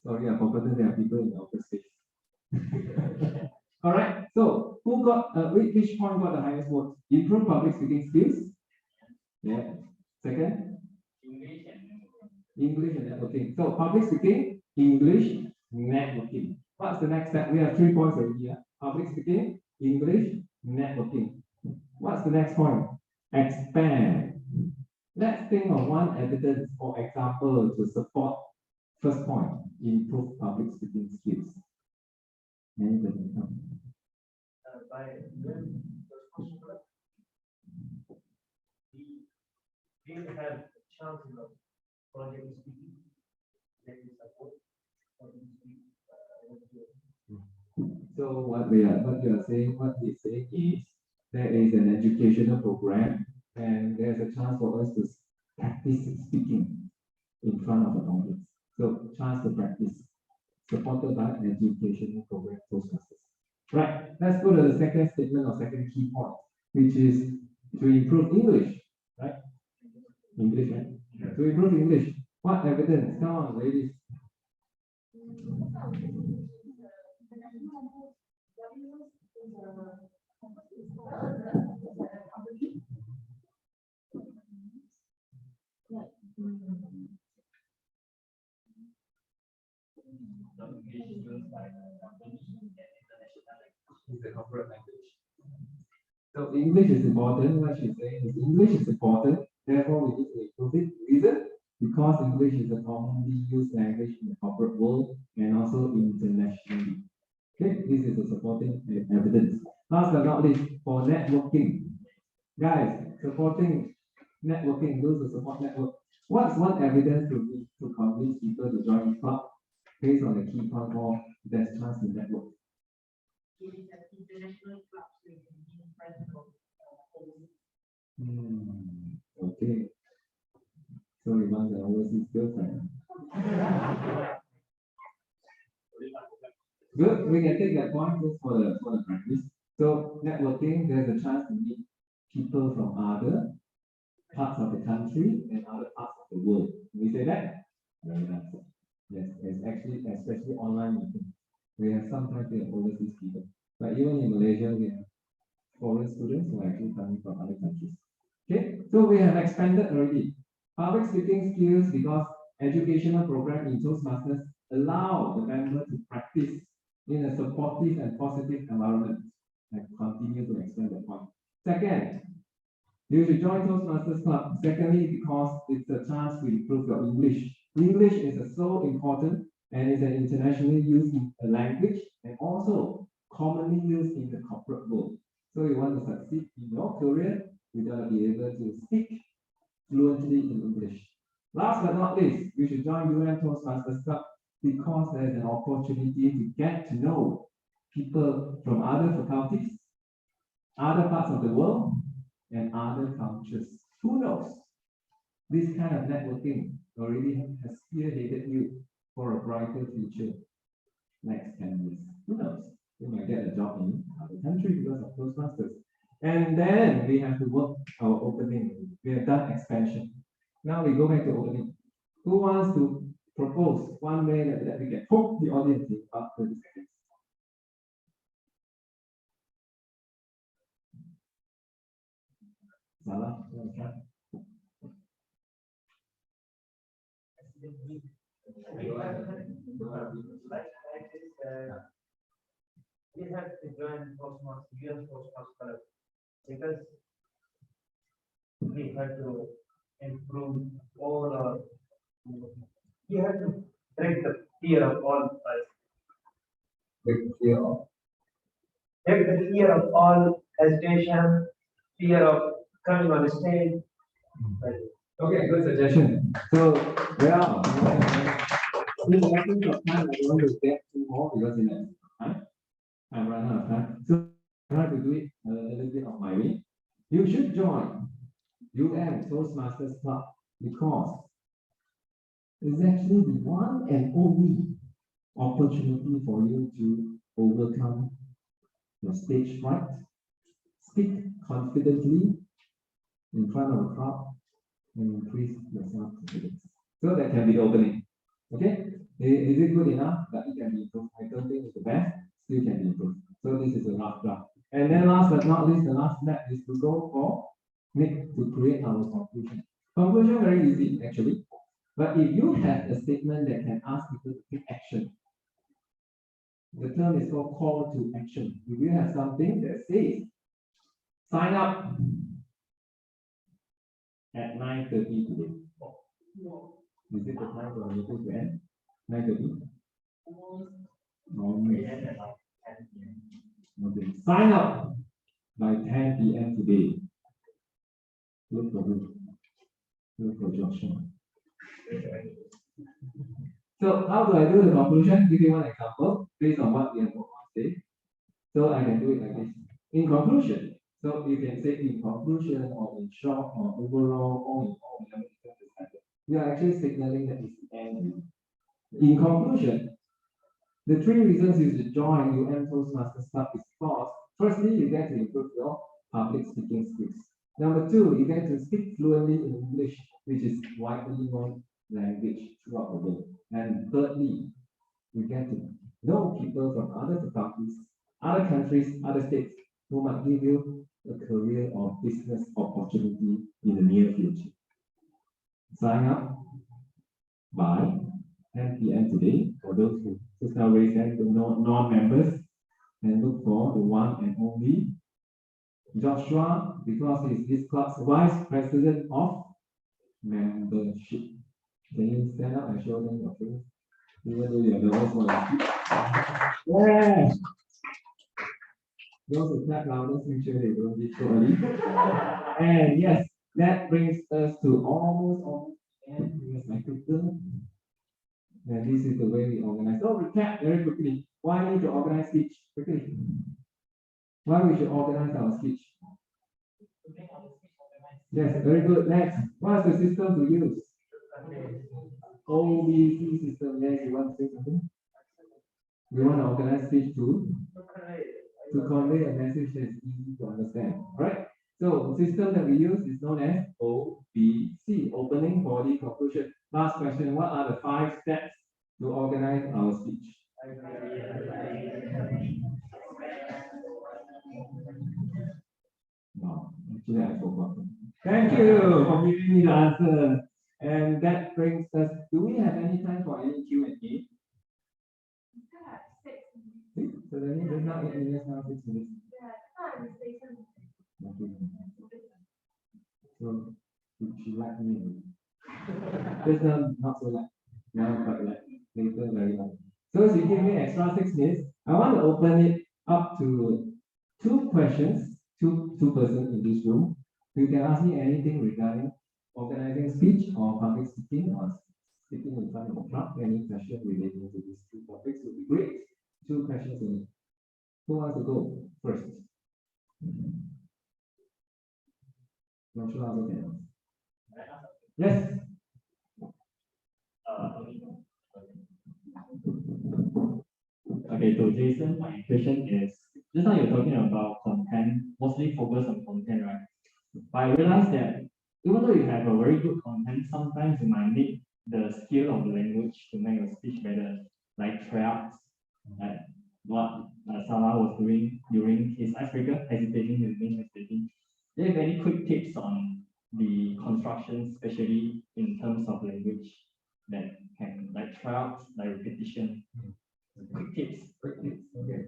Sorry, I forgot there are people in the outer space. All right. So, who got which point got the highest vote? Improve public speaking skills. Yeah. Second, English and networking. So, public speaking, English, networking. What's the next step? We have 3 points already. Yeah? Public speaking, English, networking. What's the next point? Expand. Let's think of one evidence or example to support first point, improve public speaking skills. Anybody come? We have chances of project speaking, support. So what he's saying is there is an educational program and there's a chance for us to practice speaking in front of an audience. So chance to practice, supported by an educational program Toastmasters. Right, let's go to the second statement or second key point, which is to improve English, right? English, right? Yeah. To improve English, what evidence? Come on, ladies. It's a corporate language. So English is important. What she's saying is English is important. Therefore, we need to improve it. Reason? Because English is a commonly used language in the corporate world and also internationally. Okay, this is the supporting evidence. Last but not least, for networking, guys, supporting networking, those who support network. What's one evidence to convince people to join the club based on the key point or there's chance to network? Okay. So we want the overseas girlfriend. Good. We can take that point just for the practice. So networking, there's a chance to meet people from other parts of the country and other parts of the world. Can we say that? Very nice. Yes, it's actually especially online meeting. We have sometimes we have overseas people. But even in Malaysia, we have foreign students who are actually coming from other countries. Okay, so we have expanded already. Public speaking skills because educational program in Toastmasters allow the member to practice in a supportive and positive environment. I continue to explain the point. Second, you should join Toastmasters Club. Secondly, because it's a chance to improve your English. English is so important and is an internationally used language and also commonly used in the corporate world. So you want to succeed in your career, you gotta be able to speak fluently in English. Last but not least, you should join Toastmasters Club because there's an opportunity to get to know people from other faculties, other parts of the world, and other cultures. Who knows? This kind of networking already has spearheaded you for a brighter future next 10 years. Who knows? You might get a job in other country because of Toastmasters. And then we have to work our opening. We have done expansion. Now we go back to opening. Who wants to propose one way that we can hook the audience in about 30 seconds? Salah, you want to try? We have to join Toastmasters Club because we have to improve all our. We have to break the fear of all us. Break the fear of all hesitation, fear of coming on the stage. Okay, good suggestion. So, well, in the essence of time, I want to get two more because in the time, I'm running out of time. So, I try to do it a little bit of my way. You should join Toastmasters Club because it's actually the one and only opportunity for you to overcome your stage fright, speak confidently in front of a crowd, and increase your self-confidence. So that can be the opening. Okay? Is it good enough? But it can be improved. I don't think it's the best, still can be improved. So this is a rough draft. And then last but not least, the last step is to go for to create our conclusion. Conclusion very easy actually. But if you have a statement that can ask people to take action, the term is called call to action. If you have something that says, sign up at 9:30 today. Is it the time for the meeting to end? 9:30? Okay. Sign up by 10 p.m. today. Look for who? Look for Joshua. So how do I do the conclusion? Give you one example based on what we have worked on today. So I can do it like this. In conclusion, so you can say in conclusion or in short or overall or in all, you are actually signaling that it's the end. In conclusion, the 3 reasons you should join UMToastmaster Club is because firstly, you get to improve your public speaking skills. Number 2, you get to speak fluently in English, which is widely known language throughout the world. And thirdly, you get to know people from other departments, other countries, other states who might give you a career or business opportunity in the near future. Sign up by 10 p.m. today for those who just now raise hand, the non-members, and look for the one and only Joshua, because he's this club's vice president of membership. Can you stand up and show them your face? Even though you have the voice for your speech. Yeah. Those who clap loudest, make sure they don't be too early. And yes, that brings us to almost the end. Here's my quicker. And this is the way we organize. So recap very quickly. Why need to organize speech? Quickly. Why we should organize our speech? Yes, very good. Next, what is the system to use? OBC system. Yes, you want to say something? You want to organize speech to convey a message that is easy to understand, right? So the system that we use is known as OBC, opening, body, conclusion. Last question, what are the 5 steps to organize our speech? No, actually I forgot. Thank you for giving me the answer. And that brings us, do we have any time for any Q&A? So then there's not 8 minutes now, 6 minutes. Okay. So she like me. Just now not so like. Now quite like. Later very like. So if you give me extra 6 minutes, I want to open it up to 2 questions, two persons in this room. You can ask me anything regarding organizing speech or public speaking or speaking in front of a crowd. Any question relating to these 2 topics would be great. 2 questions only. Who wants to go first? Not sure how to get. Yes. Okay, so Jason, my question is, just now you're talking about content, mostly focus on content, right? But I realized that even though you have a very good content, sometimes you might need the skill of the language to make your speech better, like tryouts, like what Salah was doing during his icebreaker, hesitating. Do you have any quick tips on the construction, especially in terms of language, that can like tryouts, like repetition? Quick tips. Okay.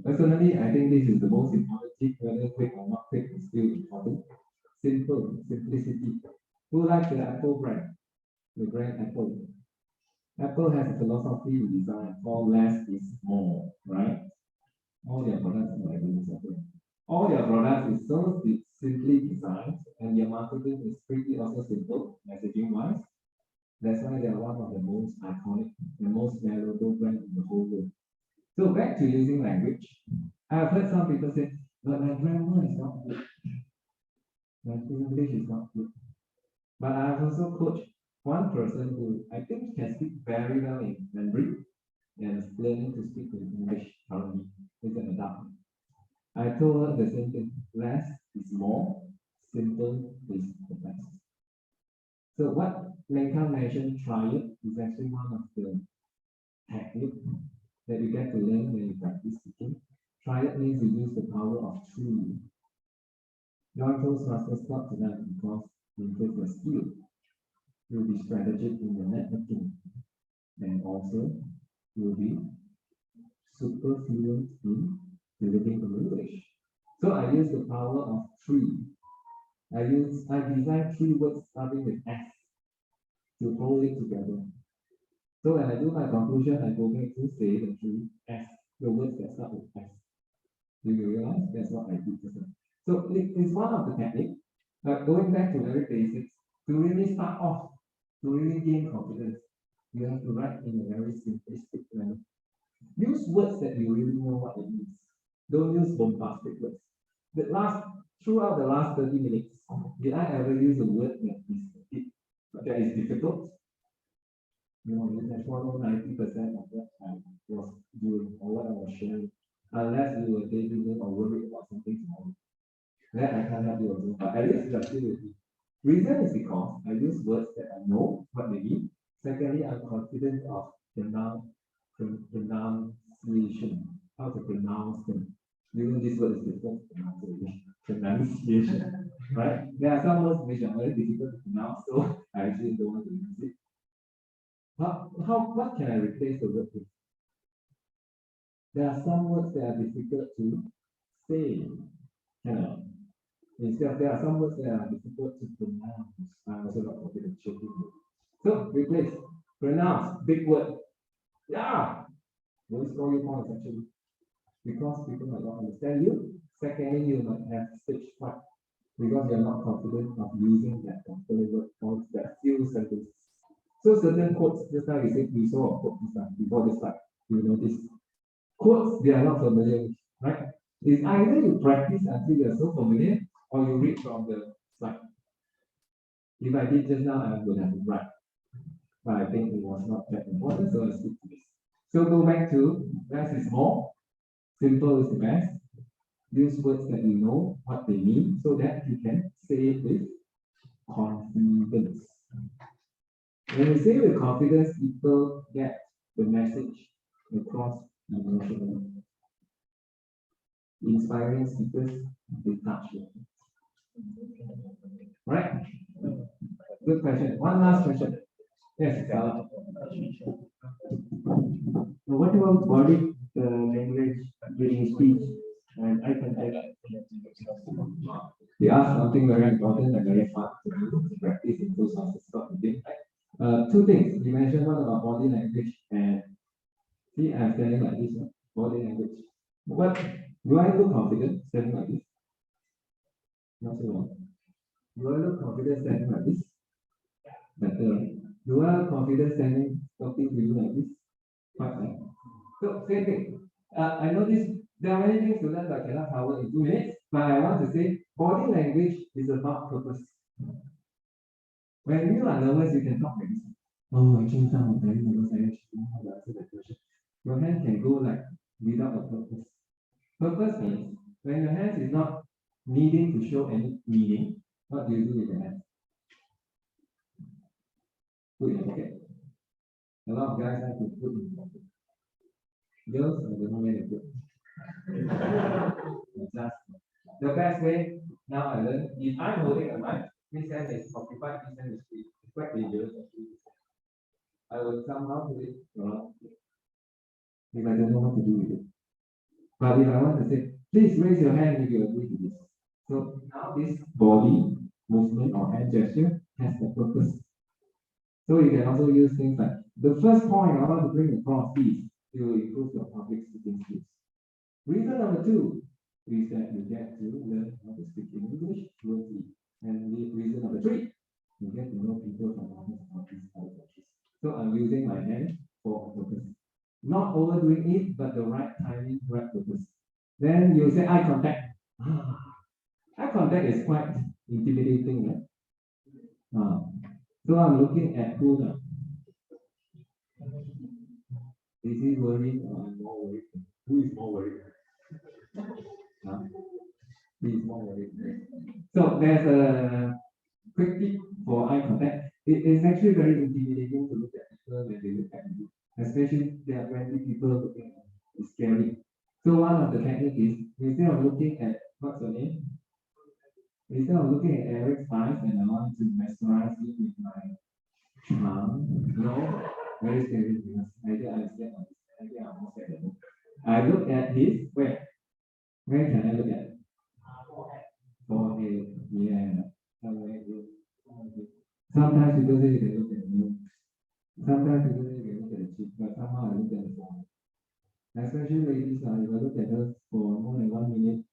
Personally, I think this is the most important tip. Whether quick or not quick is still important. Simple, simplicity. Who likes the Apple brand? The brand Apple. Apple has a philosophy in design called less is more, right? All their products are like this. All their products is so simply designed, and their marketing is pretty also simple, messaging wise. That's why they are one of the most iconic, the most valuable brand in the whole world. So back to using language. I've heard some people say, but my grammar is not good. My English is not good. But I've also coached one person who I think can speak very well in Mandarin and is learning to speak in English currently. It's an adult. I told her the same thing. Less is more, simple is the best. So what Lenka mentioned, try it, is actually one of the techniques that you get to learn when you practice speaking. Try it means you use the power of 3. Join Toastmasters Club tonight because you improve your skill. You'll be strategic in your networking, and also you'll be super fluent in delivering English. So I use the power of 3. I designed 3 words starting with S to hold it together. So when I do my conclusion, I go back to say the 3 S, the words that start with S. Do you realize that's what I did just now? So it is one of the techniques, but going back to very basics, to really start off, to really gain confidence, you have to write in a very simplistic manner. Use words that you really know what it means. Don't use bombastic words. Throughout the last 30 minutes, did I ever use a word that is difficult? No, that's 90% of what I was doing or what I was sharing, unless you were daydreaming or worried about something tomorrow. That I can't help you also, but at least you are still with me. Reason is because I use words that I know what they mean. Secondly, I'm confident of pronunciation, how to pronounce them. Using this word is different pronunciation, right? There are some words which are very difficult to pronounce, so I actually don't want to use it. What can I replace the word with? There are some words that are difficult to say. Instead, there are some words that are difficult to pronounce. I'm also not confident checking. So replace, pronounce, big word. Yeah. Those all your points actually. Because people might not understand you. Secondly, you might have stage fright because you're not confident of using that particular word or that few sentences. So certain quotes, just now we saw a quote before this slide. You notice quotes they are not familiar with, right? It's either you practice until you're so familiar or you read from the slide. If I did just now, I would have it right. But I think it was not that important, so I stick to this. So go back to less is more, simple is the best. Use words that you know what they mean so that you can say it with confidence. When you say with confidence, people get the message across emotionally. Inspiring speakers, they touch you. Right? Good question. One last question. Yes, What about body language during speech and eye contact? You asked something very important and very fun to practice in those houses. Two things. You mentioned one about body language and see, I'm standing like this. Body language. What do I look confident standing like this? Not so long. Do I look confident standing like this? Better, right? Do I look confident standing talking to you like this? Quite right. So same thing. I notice there are many things to learn that I cannot cover in 2 minutes, but I want to say body language is about purpose. When you are nervous, you can talk like this. Oh, actually, I'm very nervous. I actually don't know how to answer that question. Your hand can go like without a purpose. Purpose means when your hand is not needing to show any meaning, what do you do with your hand? Put in your pocket. A lot of guys like to put in your pocket. Girls, I don't know where they put. Just the best way now I learn, if I'm holding a mic, this hand is occupied, this hand is free. It's quite dangerous actually. I will somehow do it around if I don't know what to do with it. But if I want to say, please raise your hand if you agree to this. So now this body movement or hand gesture has a purpose. So you can also use things like the first point I want to bring across is to improve your public speaking skills. Reason number 2 is that you get to learn how to speak in English fluently. And reason number 3, you get to know people from all these other countries. So I'm using my hand for a purpose. Not overdoing it, but the right timing, right purpose. Then you say eye contact. Eye contact is quite intimidating, right? So I'm looking at who now? Is he worried or I'm more worried? Who is more worried? He is more worried. So there's a quick tip for eye contact. It is actually very intimidating to look at people when they look at you. Especially there are 20 people looking at you. It's scary. So one of the techniques is instead of looking at what's your name? Instead of looking at Eric's eyes and I want to mesmerize you with my charm, very scary because either I'm scared of this, either I'm more scared of it. I look at his where? Where can I look at? Forehead, yeah. Sometimes people say you can look at the nose. Sometimes people say you can look at the cheek, but somehow I look at the forehead. Especially ladies, if I look at her for more than 1 minute,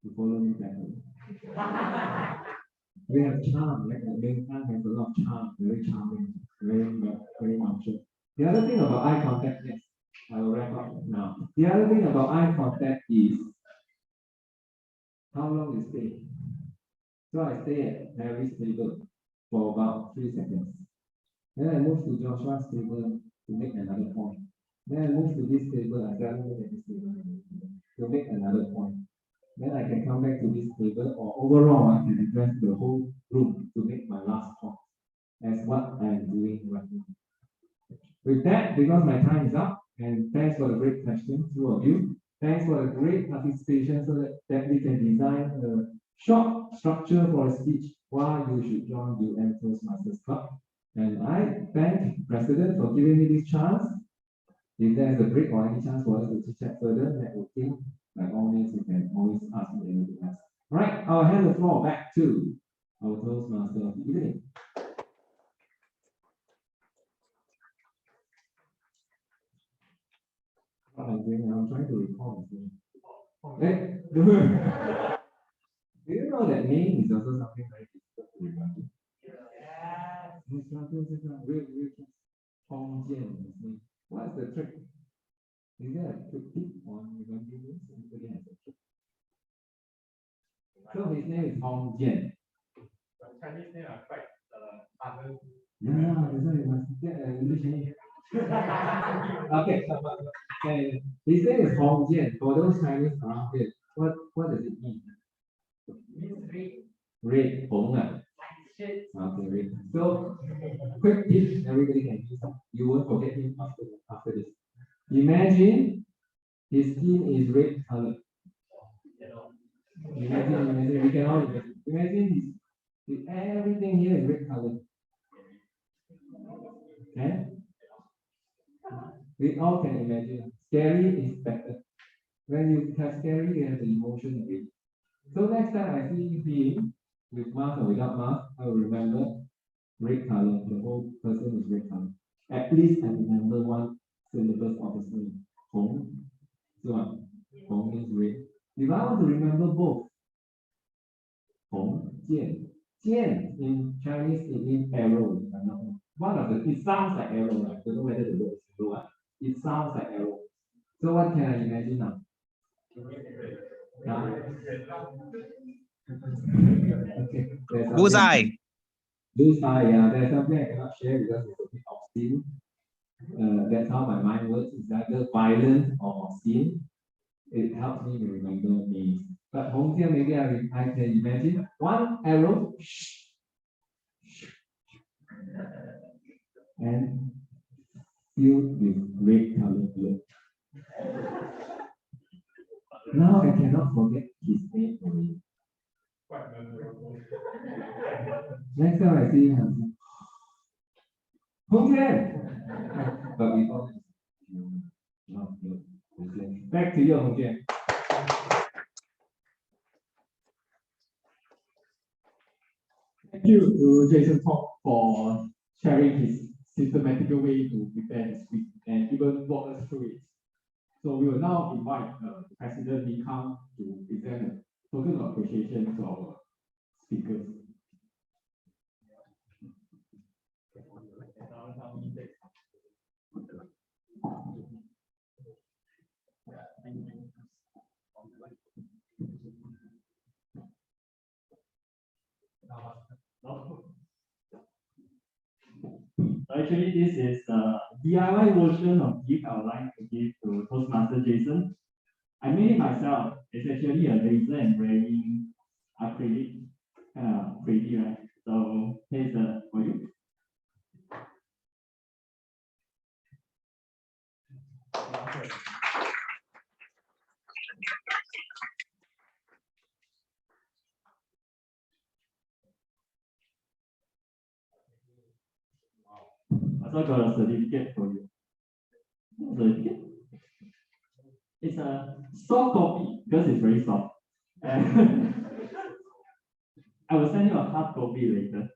you follow me back home. We have charm, like the main man has a lot of charm, very charming, very mature. The other thing about eye contact, yes, I will wrap up now. The other thing about eye contact is how long you stay. So I stay at Mary's table for about 3 seconds. Then I move to Joshua's table to make another point. Then I move to this table, I can move at this table to make another point. Then I can come back to this table, or overall I can address the whole room to make my last point. That's what I'm doing right now. With that, because my time is up, and thanks for the great questions, two of you. Thanks for the great participation so that we can design a short structure for a speech why you should join UMToastmasters Club. And I thank the President for giving me this chance. If there's a break or any chance for us to chit chat further, networking, by all means, you can always ask me anything else. All right, I'll hand the floor back to our Toastmaster of the evening. What I'm doing, I'm trying to recall the thing. Hey, do you know that name is also something very difficult to remember? What's the trick? Is there a quick tip on remembering this? Anybody has a trick? So his name is Hong Jian. Chinese name are quite other. Yeah, that's why you must get an English name. Okay, and his name is Hong Jian. For those Chinese around here, what does it mean? Red, Hong. Okay, red. So, quick tip, everybody can use it. You won't forget him after this. Imagine his skin is red color. Imagine, we can all imagine. Imagine everything here is red color. Okay? We all can imagine. Scary is better. When you have scary, you have the emotion of it. So next time I see him with mask or without mask, I will remember red color. The whole person is red color. At least I remember one syllable of his name. Hong. So Hong means red. If I want to remember both, Hong, Jian. Jian in Chinese it means arrow. One of the, it sounds like arrow. I don't know whether the word is arrow. It sounds like arrow. So what can I imagine now? Okay. Bullseye. Bullseye, yeah. There's something I cannot share because it's a bit obscene. That's how my mind works. It's either violent or obscene. It helps me to remember names. But Hong Jian, maybe I can imagine one arrow and filled with red colored blood. Now I cannot forget his name for me. Next time I see him, Hong Jian! But we all back to you, Hong Jian. Thank you to Jason Talk for sharing his systematical way to prepare his speech and even walk us through it. So we will now invite President Lee Kang to present a token of appreciation to our speakers. Actually, this is the DIY version of gift I would like to give to Toastmaster Jason. I made it myself. It's actually a laser engraving acrylic, kind of pretty, right? So here's for you. I also got a certificate for you. Certificate? It's a soft copy because it's very soft. I will send you a hard copy later.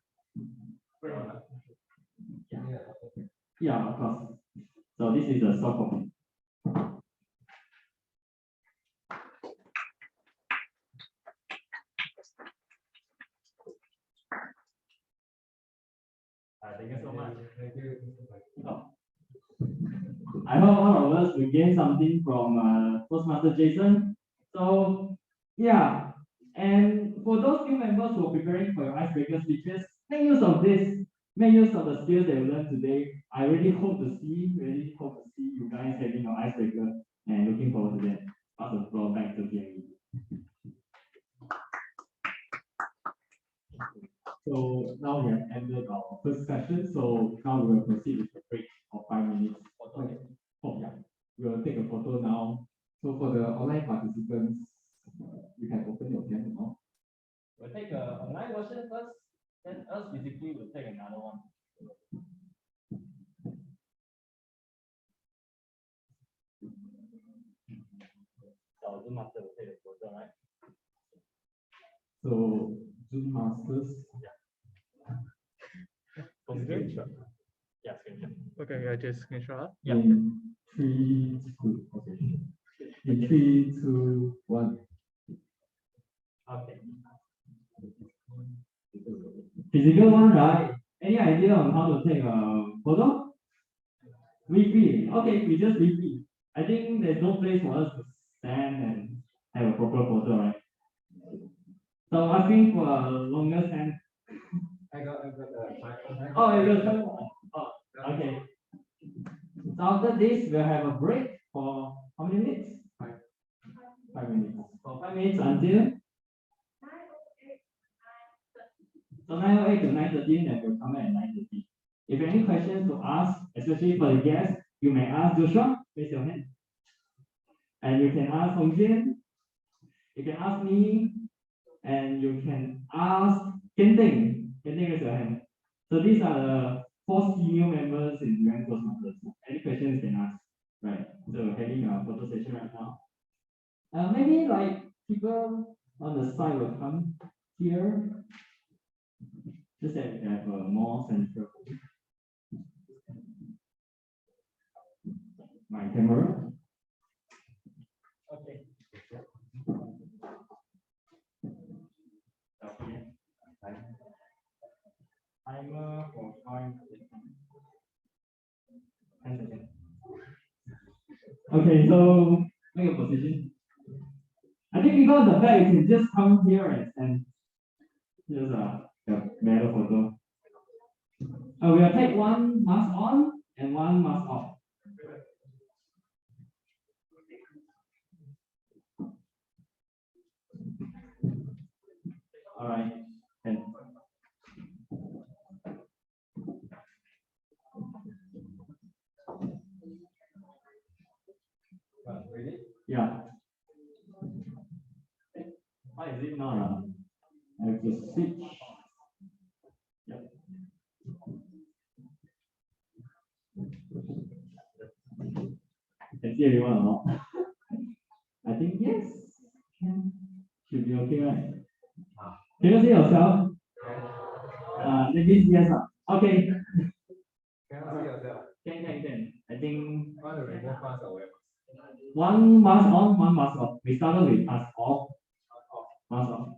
Yeah, of course. So this is a soft copy. Thank you so much. Thank you. I hope all of us will gain something from Toastmaster Jason. So yeah, And for those new members who are preparing for your icebreaker speeches, make use of this. Make use of the skills that you learned today. I really hope to see you guys having your icebreaker and looking forward to that. Pass the floor back to Jamie. So now we have ended our first session. So now we will proceed with the break of 5 minutes. Oh yeah, we will take a photo now. So for the online participants, you can open your camera now. We'll take a online version first, then us physically will take another one. So Zoom master will take a photo, right? So Zoom masters. Screenshot. Yeah, screenshot. Okay, I just screenshot. Yeah. In 3, 2, okay. In 3, 2, 1. Okay. Physical one, right? Any idea on how to take a photo? Weekly. Okay, we just weekly. I think there's no place for us to stand and have a proper photo, right? So I'm asking for a longer stand. I got the Oh, you got oh, okay. So after this, we'll have a break for how many minutes? 5 minutes. For 5 minutes until? So 9:08 to 9:13, and we'll come back at 9:30. If any questions to ask, especially for the guests, you may ask Joshua, raise your hand. And you can ask 𝐿𝐸𝐿, you can ask me, and you can ask Kenting. Kenting, raise your hand. So these are the 4 senior members in UMToastmasters. Any questions you can ask. Right. So we're having a photo session right now. Maybe like people on the side will come here. Just that we have a more central. My camera. Okay. Timer for 5 seconds. 10 seconds. Okay, so make a position. I think because the back, you can just come here and stand. Here's a better photo. We'll take one mask on and one mask off. All right. And Ready? yeah. Why is it not? I have to switch. Yep. Can see everyone or not? I think yes. Should be okay, right? Can you see yourself? Maybe yes. Okay. Can I see yourself? Can. I think Want to remove mask or wear one mask on, one mask off. We started with mask off. Mask off.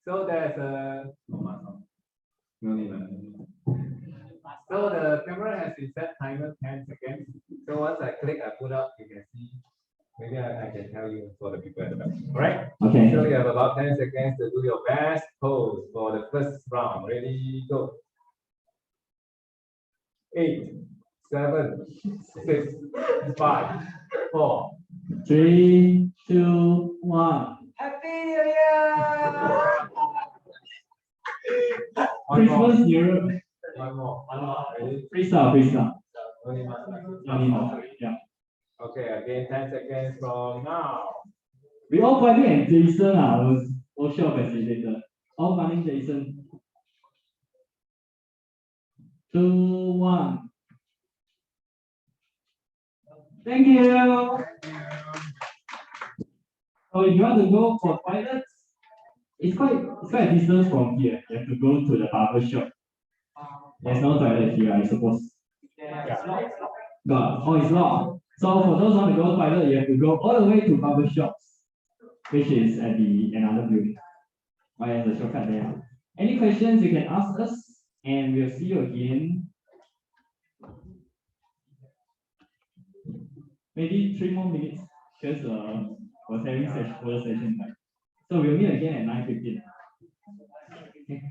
So there's a mask on. No need. So the camera has been set timer 10 seconds. So once I click, I put up, you can see. Maybe I can tell you for the people at the back. All right? Okay. So you have about 10 seconds to do your best pose for the first round. Ready, go. 8, 7, 6, 5, 4. 3, 2, 1. Happy New Year! Christmas New Year. One more. Ready? Freestyle. Only mask. Yeah. Okay, again 10 seconds from now. We all finding and Jason was also facilitator. All finding Jason. 2, 1. Thank you. So if you want to go for toilets, it's quite a distance from here. You have to go to the barber shop. There's no toilet here, I suppose. It's locked. So for those on the go toilet, you have to go all the way to barber shops, which is at another building. Right, the shortcut there. Any questions you can ask us, and we'll see you again. Maybe 3 more minutes, because was having photo session. So we'll meet again at 9:15. Okay.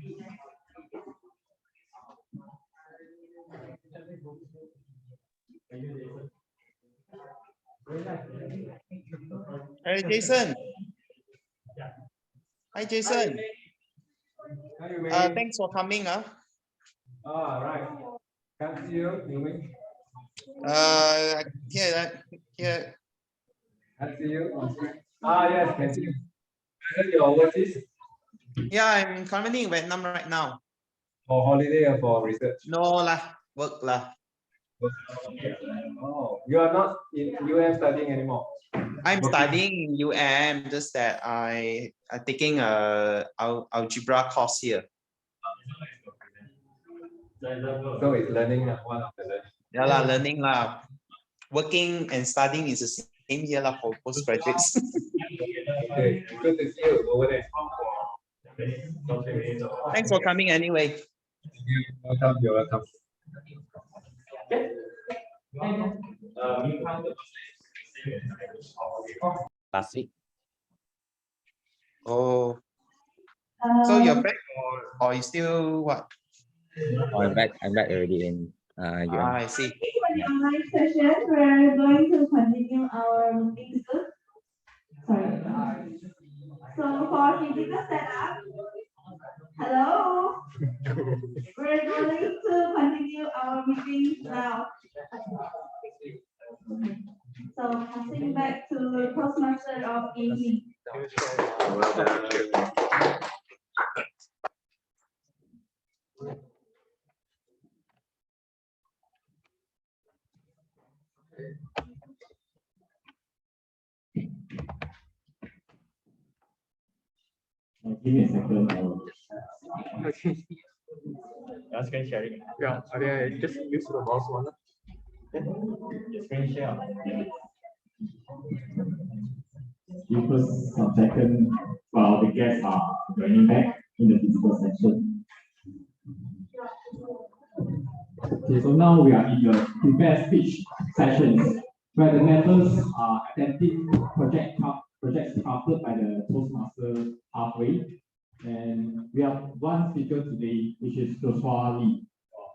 Hey, Jason. Hi, Jason. Thanks for coming. Right. Can't see you, Here. Can't see you on screen. Yes, can see you. I heard you're overseas Yeah, I'm currently in Vietnam right now. for holiday or for research. No lah, work lah. Oh, you are not in UM studying anymore. I'm studying in UM, just that I'm taking a algebra course here. So it's learning one of the learning. Yeah lah, learning lah. Working and studying is the same here lah for postgraduates. Okay, good to see you over there. Thanks for coming anyway. Welcome, you're welcome. Last week. Oh, so you're back or you still what? Oh, I'm back already in I see. For the online session, we're going to continue our meeting soon. Sorry. So for physical setup, hello. We're going to continue our meeting now. So passing back to the Toastmaster of evening. Give me a second. Screen sharing. Yeah, I just use the mouse one. Screen share. Give us some second while the guests are joining back in the physical section. Okay, so now we are in the prepared speech sessions where the members are attempting projects crafted by the Toastmaster halfway. And we have one speaker today, which is Joshua Lee.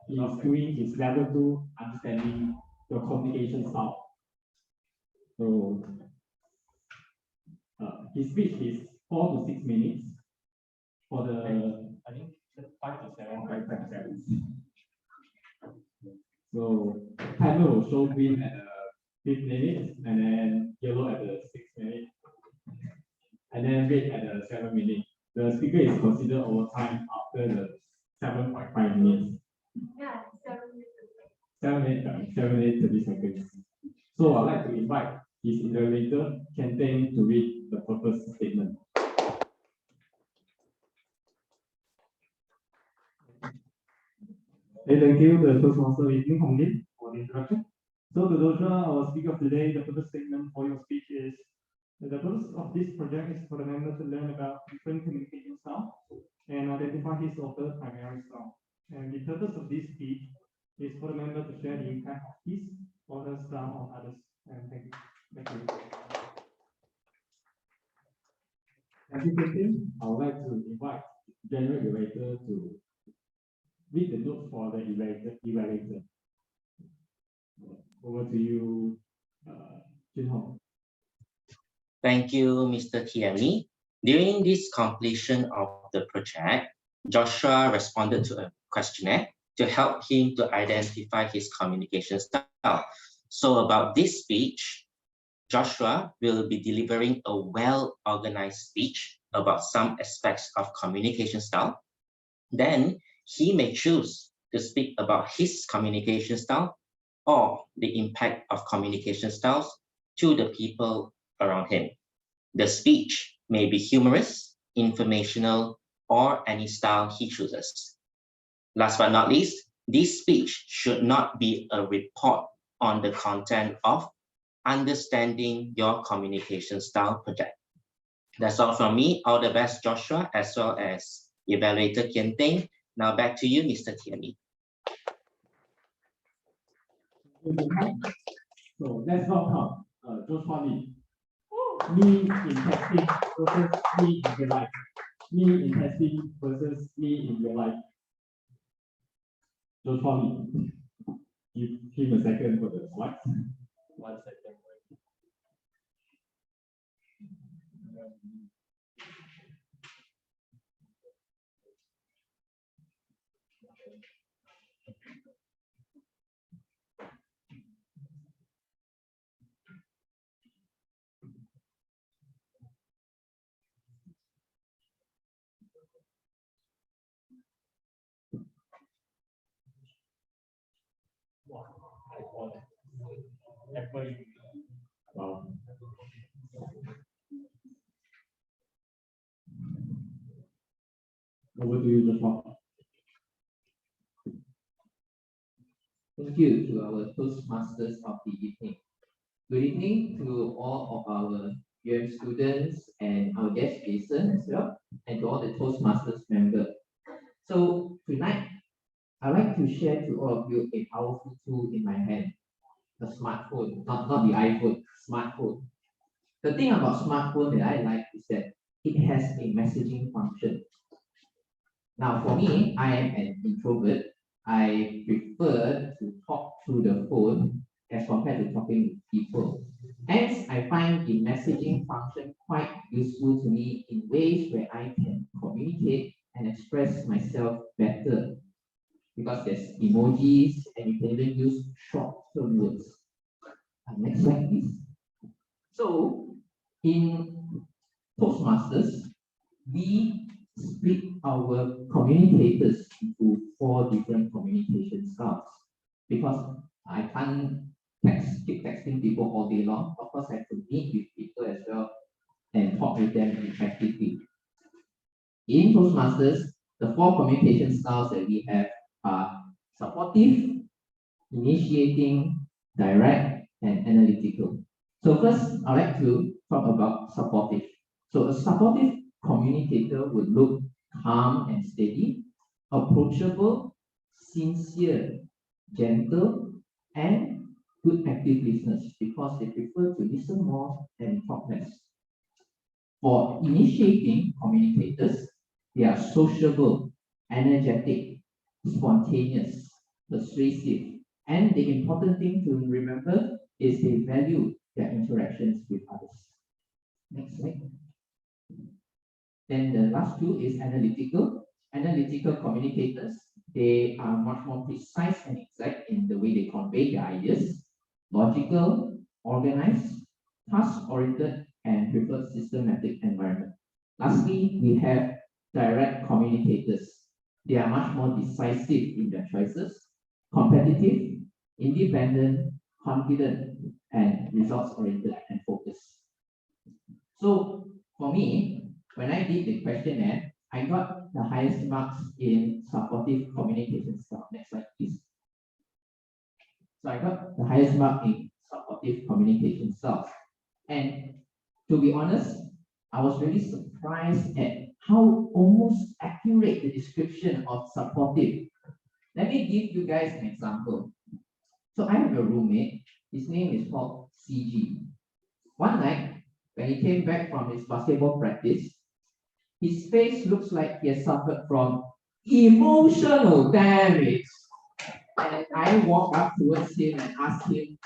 He is doing his level 2 understanding your communication style. So his speech is 4 to 6 minutes. For the I think 5 to 7. So timer will show green at the 5th minute, and then yellow at the 6th minute, and then red at the 7th minute. The speaker is considered over time after the 7.5 minutes. Yeah, 7 minutes, 30 seconds. So I'd like to invite his evaluator, Ken to read the purpose statement. Hey, thank you, the Toastmaster 𝐿𝐸𝐿 for the introduction. So to Joshua, our speaker of today, the purpose statement for your speech is the purpose of this project is for the member to learn about different communication styles and identify his or her primary style. And the purpose of this speech is for the member to share the impact of his or her style on others. And thank you. Thank you. Thank you, Quentin. I would like to invite General Evaluator to read the notes for the evaluator. Over to you, Junhong. Thank you, Mr. TME. During this completion of the project, Joshua responded to a questionnaire to help him to identify his communication style. So about this speech, Joshua will be delivering a well-organized speech about some aspects of communication style. Then he may choose to speak about his communication style or the impact of communication styles to the people around him. The speech may be humorous, informational, or any style he chooses. Last but not least, this speech should not be a report on the content of Understanding Your Communication Style project. That's all from me. All the best, Joshua, as well as Evaluator Kian. Now back to you, Mr. TME. So let's welcome Joshua Lee. me in texting versus me in real life. Me in texting versus me in real life. So Tommy, give him a second for the slides. 1 second. Apple. Wow. Over to you, Joshua. Thank you to our Toastmasters of the evening. Good evening to all of our UM students and our guest Jason as well, and to all the Toastmasters members. So tonight, I'd like to share to all of you a powerful tool in my hand, a smartphone, not the iPhone, smartphone. The thing about smartphone that I like is that it has a messaging function. Now, for me, I am an introvert. I prefer to talk through the phone as compared to talking with people. Hence, I find the messaging function quite useful to me in ways where I can communicate and express myself better. Because there's emojis and you can even use short term words. Next slide, please. So, in Toastmasters, we split our communicators into 4 different communication styles. Because I can't keep texting people all day long. Of course, I have to meet with people as well and talk with them effectively. In Toastmasters, the 4 communication styles that we have are supportive, initiating, direct, and analytical. So first, I'd like to talk about supportive. So a supportive communicator would look calm and steady, approachable, sincere, gentle, and good active listeners because they prefer to listen more and talk less. For initiating communicators, they are sociable, energetic, spontaneous, persuasive, and the important thing to remember is they value their interactions with others. Next slide. Then the last 2 is analytical. Analytical communicators, they are much more precise and exact in the way they convey their ideas, logical, organized, task-oriented, and prefer systematic environment. Lastly, we have direct communicators. They are much more decisive in their choices, competitive, independent, confident, and results-oriented and focused. So for me, when I did the questionnaire, I got the highest marks in supportive communication style. Next slide, please. So I got the highest mark in supportive communication styles. And to be honest, I was really surprised at how almost accurate the description of supportive. Let me give you guys an example. So I have a roommate. His name is called CG. One night, when he came back from his basketball practice, his face looks like he has suffered from emotional damage. And I walked up towards him and asked him,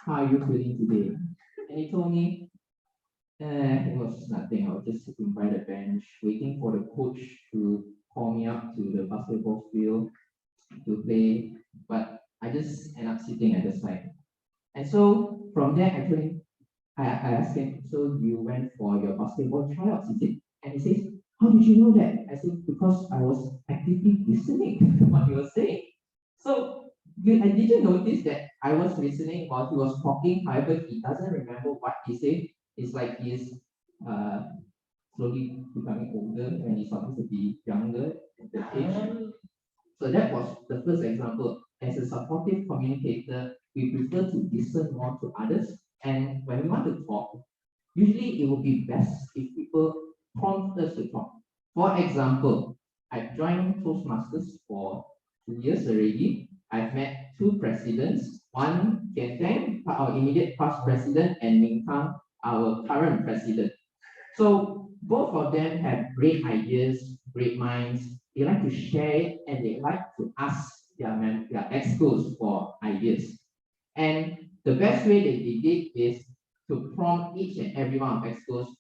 "How are you feeling today?" And he told me, it was nothing. I was just sitting by the bench, waiting for the coach to call me up to the basketball field to play. But I just end up sitting at the side. And so from there, actually, I asked him, "So you went for your basketball tryouts, is it?" And he says, "How did you know that?" I said, "Because I was actively listening to what you were saying." So I didn't notice that I was listening while he was talking. However, he doesn't remember what he said. It's like he is slowly becoming older when he's supposed to be younger at the age. So that was the first example. As a supportive communicator, we prefer to listen more to others. And when we want to talk, usually it would be best if people prompt us to talk. For example, I've joined Toastmasters for 2 years already. I've met 2 presidents, one 𝐿𝐸𝐿𝐻𝐿, our immediate past president, and Ming Kang, our current president. So both of them have great ideas, great minds. They like to share it and they like to ask their experts for ideas. And the best way that they did is to prompt each and every one of experts.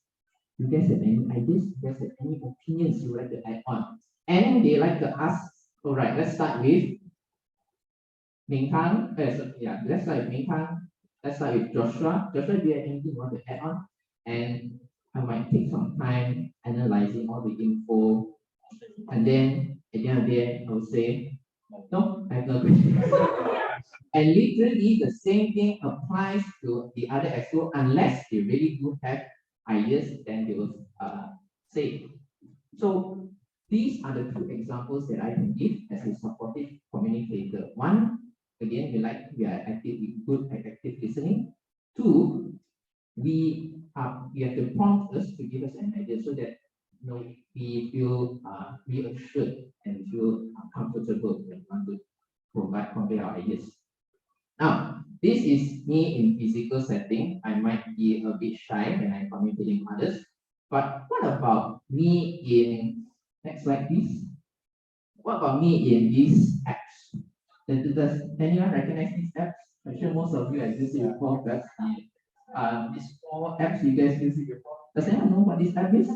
You guys have any ideas? You guys have any opinions you would like to add on? And they like to ask, all right, let's start with Ming Kang. Let's start with Ming Kang. Let's start with Joshua. Joshua, do you have anything you want to add on? And I might take some time analyzing all the info. And then at the end of the day, I will say, no, I have no question. And literally the same thing applies to the other expo unless they really do have ideas, then they will say. So these are the two examples that I can give as a supportive communicator. One, again, we are active, good at active listening. Two, we have to prompt us to give us an idea so that we feel reassured and feel comfortable when we want to convey our ideas. Now, this is me in physical setting. I might be a bit shy when I'm communicating with others. But what about me in, next slide please. What about me in these apps? Does anyone recognize these apps? I'm sure most of you have used it before. That's these 4 apps you guys use it before. Does anyone know what this app is?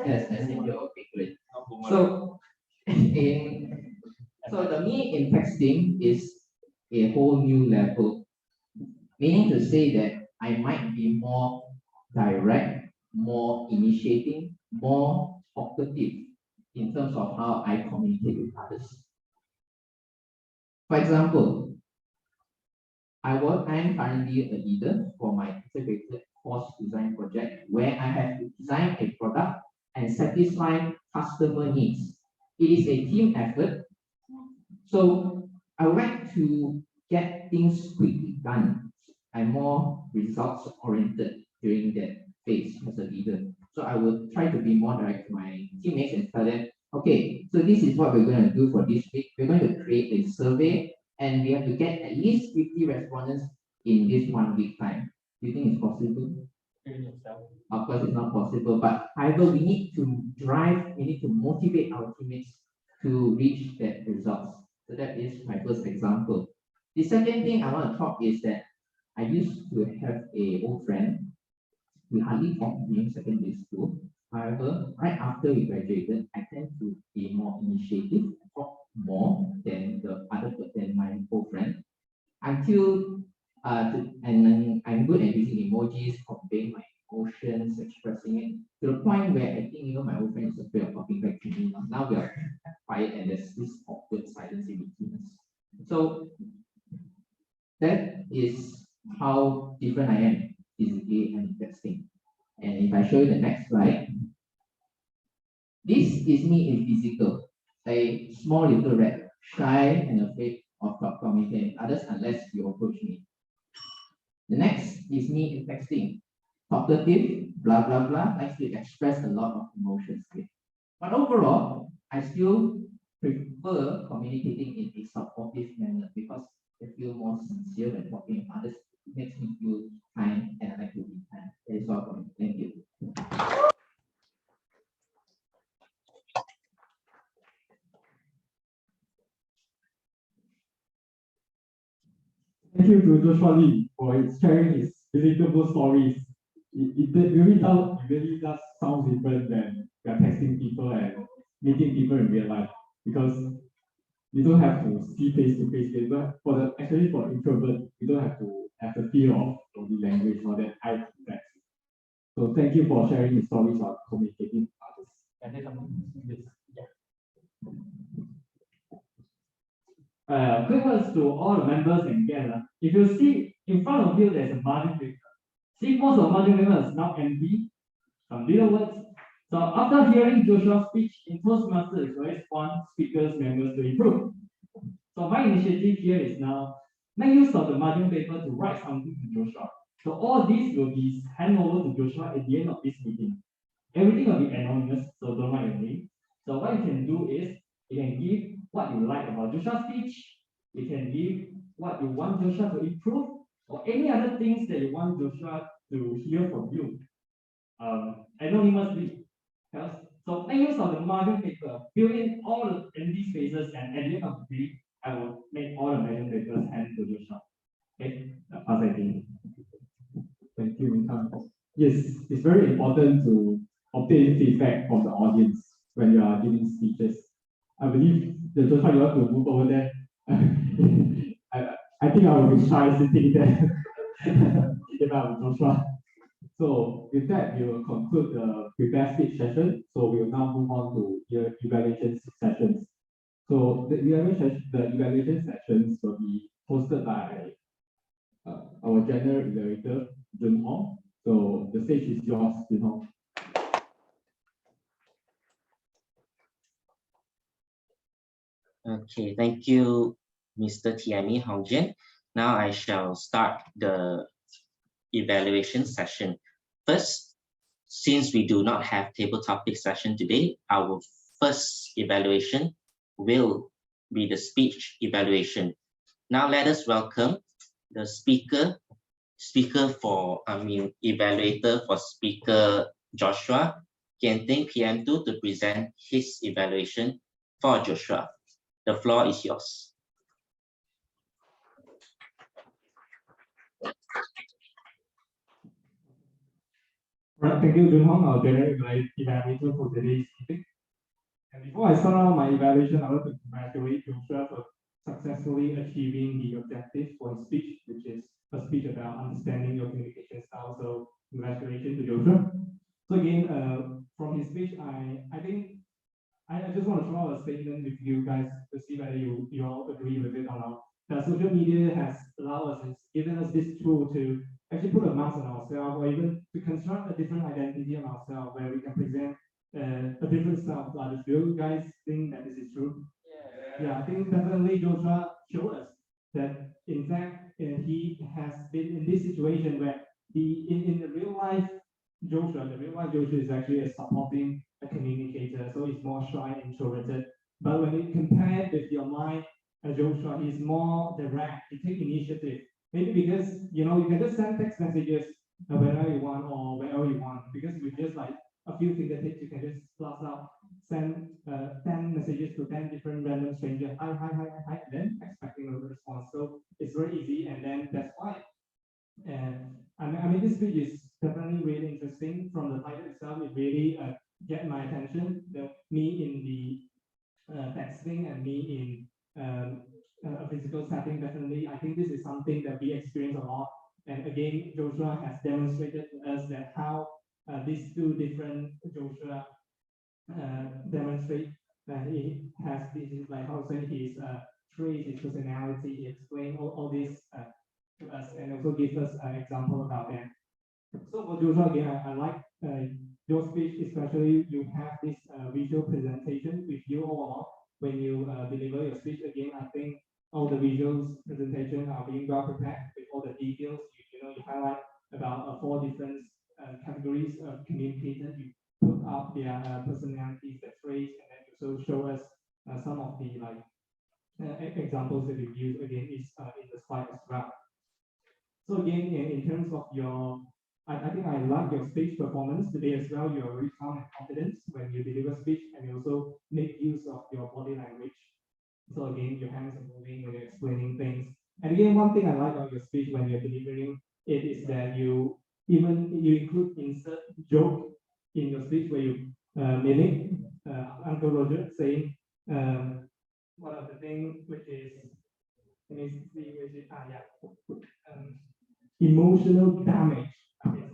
Yes, I think you're okay, great. So, so the me in texting is a whole new level, meaning to say that I might be more direct, more initiating, more talkative in terms of how I communicate with others. For example, I am currently a leader for my integrated course design project where I have to design a product and satisfy customer needs. It is a team effort. So I would like to get things quickly done. I'm more results oriented during that phase as a leader. So I will try to be more direct to my teammates and tell them, okay, so this is what we're going to do for this week. We're going to create a survey and we have to get at least 50 respondents in this 1 week time. Do you think it's possible? Of course, it's not possible, but however, we need to drive, we need to motivate our teammates to reach that results. So that is my first example. The second thing I want to talk is that I used to have an old friend. We hardly talked during secondary school. However, right after we graduated, I tend to be more initiative, talk more than my old friend. Until and I'm good at using emojis, conveying my emotions, expressing it to the point where I think my old friend is afraid of talking back to me. Now we are quiet and there's this awkward silence in between us. So that is how different I am physically and texting. And if I show you the next slide, this is me in physical, a small little rat, shy and afraid of communicating with others unless you approach me. The next is me in texting, talkative, blah, blah, blah, likes to express a lot of emotions. But overall, I still prefer communicating in a supportive manner because I feel more sincere when talking with others. It makes me feel kind and I like to be kind. That is all for me. Thank you. Thank you to Joshua Lee for sharing his relatable stories. It really does sound different than we are texting people and meeting people in real life because you don't have to see face to face. Especially for introvert, you don't have to have the fear of body language or that eye contact. So thank you for sharing your stories on communicating with others. And then quick words to all the members and guests. If you see in front of you, there's a margin paper. See, most of the margin paper is now empty. Some little words. So after hearing Joshua's speech, in Toastmaster is always want speakers members to improve. So my initiative here is now make use of the margin paper to write something to Joshua. So all this will be handed over to Joshua at the end of this meeting. Everything will be anonymous, so don't write your name. So what you can do is you can give what you like about Joshua's speech. You can give what you want Joshua to improve, or any other things that you want Joshua to hear from you anonymously. Yes. So make use of the margin paper, fill in all the empty spaces, and at the end of the day, I will make all the margin papers hand to your shop. Okay, pass I think. Thank you, Mintan. Yes, it's very important to obtain feedback from the audience when you are giving speeches. I believe the Joshua, you want to move over there. I think I will be shy sitting there if I'm Joshua. So with that, we will conclude the prepared speech session. So we will now move on to the evaluation sessions. So the evaluation sessions will be hosted by our general evaluator, 𝐿𝐻𝐭. So the stage is yours, 𝐿𝐻𝐭. Okay, thank you, Mr. TME Hongjian. Now I shall start the evaluation session. First, since we do not have table topic session today, our first evaluation will be the speech evaluation. Now let us welcome the evaluator for speaker Joshua Kianting PM2 to present his evaluation for Joshua. The floor is yours. Right, thank you, 𝐿𝐻𝐭, our general evaluator for today's meeting. And before I start out my evaluation, I want to congratulate Joshua for successfully achieving the objective for his speech, which is a speech about understanding your communication style. So congratulations to Joshua. So again, from his speech, I think I just want to throw out a statement with you guys to see whether you all agree with it or not. That social media has allowed us, has given us this tool to actually put a mask on ourselves, or even to construct a different identity on ourselves, where we can present a different style to others. Do you guys think that this is true? Yeah, I think definitely Joshua showed us that in fact he has been in this situation where in the real life Joshua is actually a supporting a communicator, so he's more shy and introverted. But when you compare with the online Joshua, he's more direct, he takes initiative. Maybe because you can just send text messages whenever you want or wherever you want, because with just like a few fingertips, you can just blast out, send 10 messages to 10 different random strangers, hi, and then expecting a response. So it's very easy, and then that's why. And I mean, this speech is definitely really interesting. From the title itself, it really get my attention. Me in the texting and me in a physical setting, definitely. I think this is something that we experience a lot. And again, Joshua has demonstrated to us that how these two different Joshua demonstrate that he has this, like how to say, his traits, his personality. He explained all this to us and also give us an example about that. So for Joshua, again, I like your speech, especially you have this visual presentation with you all along when you deliver your speech. Again, I think all the visuals presentation are being well prepared with all the details. You highlight about 4 different categories of communicators. You put up their personalities, their traits, and then you also show us some of the examples that you use. Again, is in the slide as well. So again, in terms of your, I think I like your speech performance today as well. You are very calm and confident when you deliver speech, and you also make use of your body language. So again, your hands are moving when you're explaining things. And again, one thing I like about your speech when you're delivering it is that you include insert joke in your speech where you mimic Uncle Roger saying one of the things which is, let me see, which is emotional damage. Something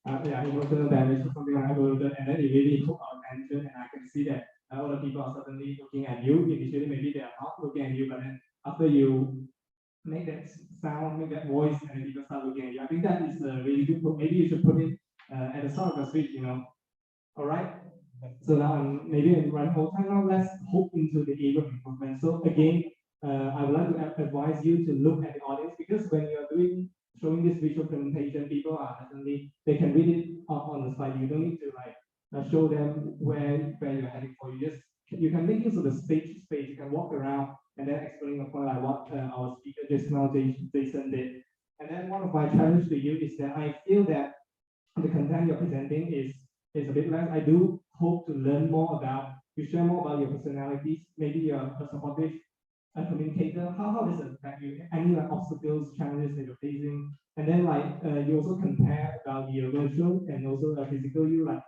like that. Emotional damage, something like that. And then it really took our attention, and I can see that other people are suddenly looking at you. Initially, maybe they are not looking at you, but then after you make that sound, make that voice, and then people start looking at you. I think that is really good. Maybe you should put it at the start of the speech, All right. So now maybe in one whole time now, let's hook into the area of improvement. So again, I would like to advise you to look at the audience, because when you are showing this visual presentation, people are definitely, they can read it on the slide. You don't need to show them where you're heading for. You can make use of the space. You can walk around and then explain the point like what our speaker just now, Jason, did. And then one of my challenges to you is that I feel that the content you're presenting is a bit less. I do hope to learn more about, you share more about your personalities. Maybe you're a supportive communicator. How does it affect you? Any like obstacles, challenges that you're facing? And then you also compare about your virtual and also physical you. Like,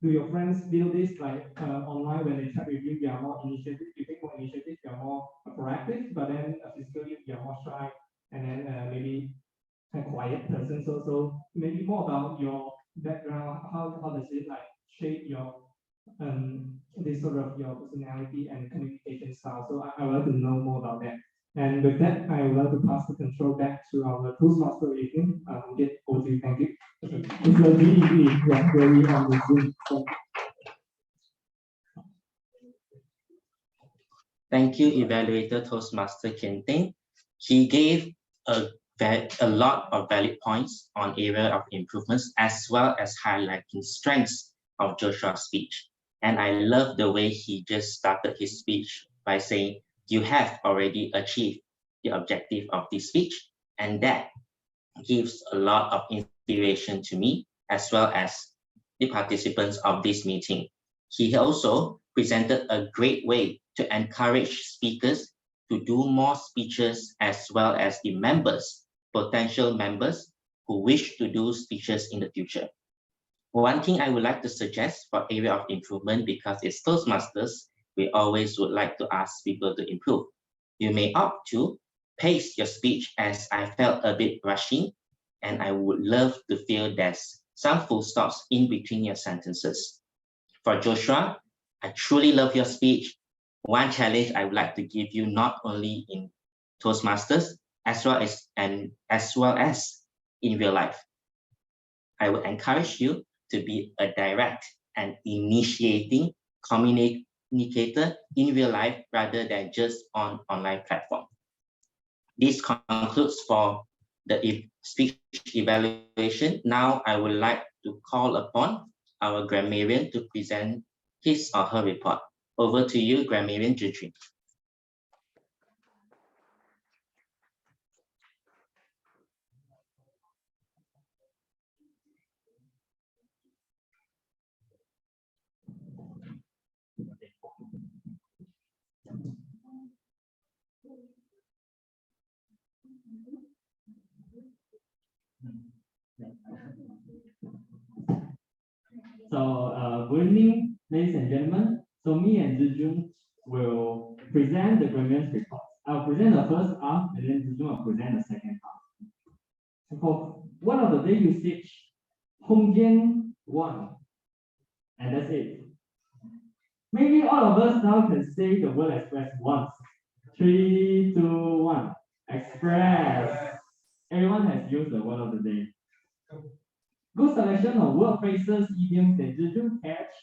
do your friends feel this online when they chat with you? You are more initiative. You take more initiative. You are more proactive. But then physically you are more shy. And then maybe a quiet person. So maybe more about your background. How does it shape your this sort of your personality and communication style? So I would like to know more about that. And with that, I would like to pass the control back to our Toastmaster evening. Get over to you. Thank you. It's a really very on the Zoom. Thank you, Evaluator Toastmaster Kinting. He gave a lot of valid points on area of improvements, as well as highlighting strengths of Joshua's speech. And I love the way he just started his speech by saying, you have already achieved the objective of this speech. And that gives a lot of inspiration to me, as well as the participants of this meeting. He also presented a great way to encourage speakers to do more speeches, as well as the members, potential members who wish to do speeches in the future. One thing I would like to suggest for area of improvement, because it's Toastmasters, we always would like to ask people to improve. You may opt to pace your speech, as I felt a bit rushing, and I would love to feel there's some full stops in between your sentences. For Joshua, I truly love your speech. One challenge I would like to give you, not only in Toastmasters, as well as in real life. I would encourage you to be a direct and initiating communicator in real life rather than just on online platform. This concludes for the speech evaluation. Now I would like to call upon our grammarian to present his or her report. Over to you, Grammarian 𝐤𝐻𝐿. So good evening, ladies and gentlemen. So me and 𝐤𝐻𝐿 will present the Grammarian report. I'll present the first half, and then 𝐤𝐻𝐿 will present the second half. So for one of the day usage, 空间1, and that's it. Maybe all of us now can say the word express once. 3, 2, 1. Express. Everyone has used the word of the day. Good selection of word phrases, idioms that 𝐤𝐻𝐿 catch.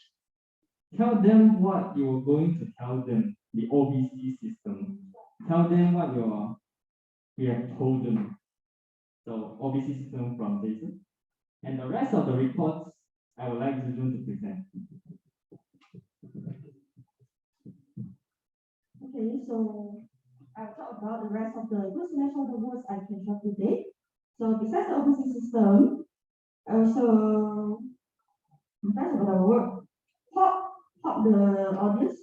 Tell them what you're going to tell them, the OBC system. Tell them what you have told them. So OBC system from Jason. And the rest of the reports, I would like 𝐤𝐻𝐿 to present. Okay, so I'll talk about the rest of the good selection of the words I can share today. So besides the OBC system, also first about the word pop the audience.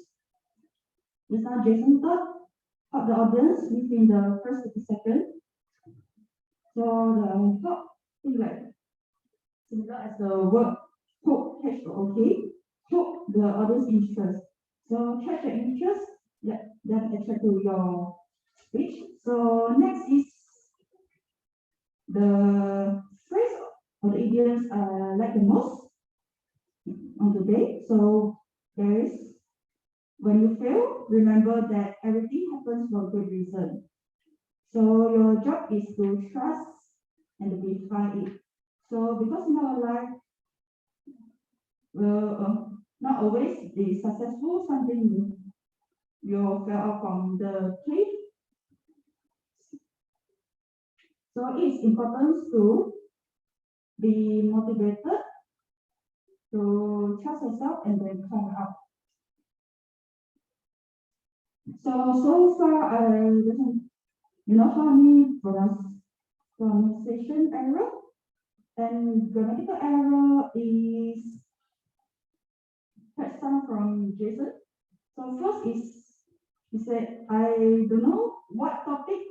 Just now Jason thought pop the audience within the first 30 seconds. So the pop is like similar as the word hook, catch the okay, hook the audience interest. So catch the interest, let them attract to your speech. So next is the phrase or the idioms I like the most on today. So there is, when you fail, remember that everything happens for a good reason. So your job is to trust and to define it. So because in our life, not always be successful, something you fell out from the cliff. So it's important to be motivated, to trust yourself and then come out. So far, I doesn't, how many pronounce pronunciation error, and grammatical error is first time from Jason. So first is, he said, I don't know what topic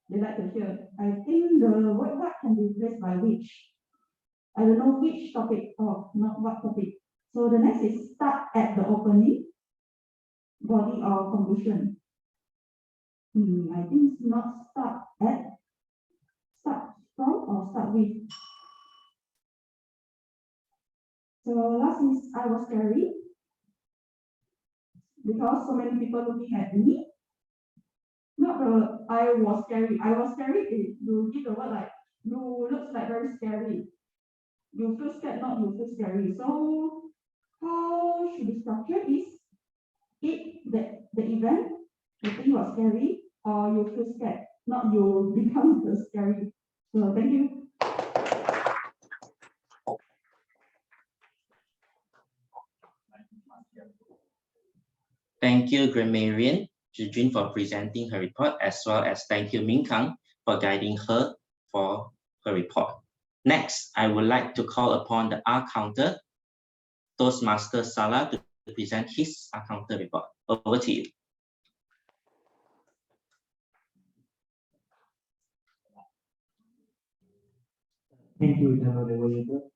they like to hear. I think the word what can be replaced by which. I don't know which topic or not what topic. So the next is start at the opening, body or conclusion. I think it's not start at, start from or start with. So last is I was scary because so many people looking at me. Not the I was scary. I was scary. You give the word like you looks like very scary. You feel scared, not you feel scary. So how should be structured is it the event, the thing was scary, or you feel scared, not you become the scary. So thank you. Thank you, Grammarian 𝐤𝐻𝐭 for presenting her report, as well as thank you, Min-Kang, for guiding her for her report. Next, I would like to call upon the 𝐴 Toastmaster Salah to present his 𝐴 report. Over to you. Thank you, Evaluator.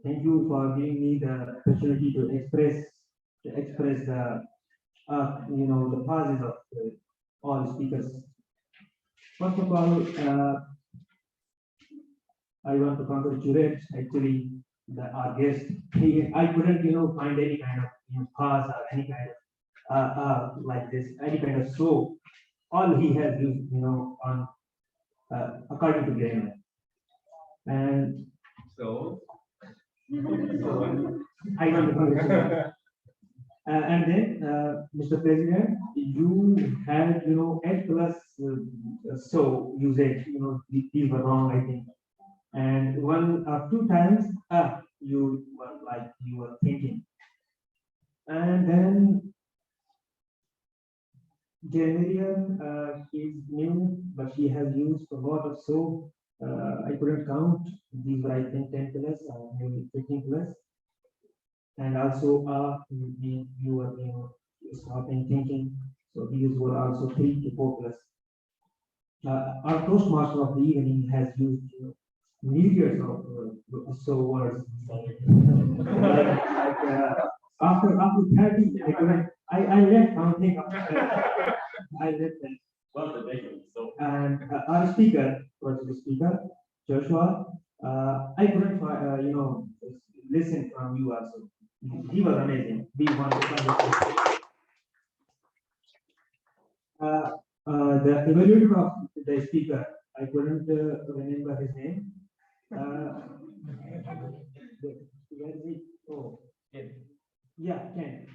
Thank you for giving me the opportunity to express the the pauses of all speakers. First of all, I want to congratulate actually our guest. I couldn't find any kind of pause or any kind of like this, any kind of so. All he has used on according to grammar. And so I want to congratulate. And then, Mr. President, you had, 8 plus so usage, these were wrong, I think. And 1 or 2 times, you were thinking. And then, Grammarian is new, but she has used a lot of so. I couldn't count. These were, I think, 10 plus or maybe 15 plus. And also, you were, stopping thinking. So these were also 3 to 4 plus. Our Toastmaster of the evening has used millions of so words. After 30, I left counting. I left them. Well, the day so. And our speaker, Joshua, I couldn't, listen from you also. He was amazing. We want to the evaluator of the speaker, I couldn't remember his name. Where is he? Oh, Ken. Yeah, Ken.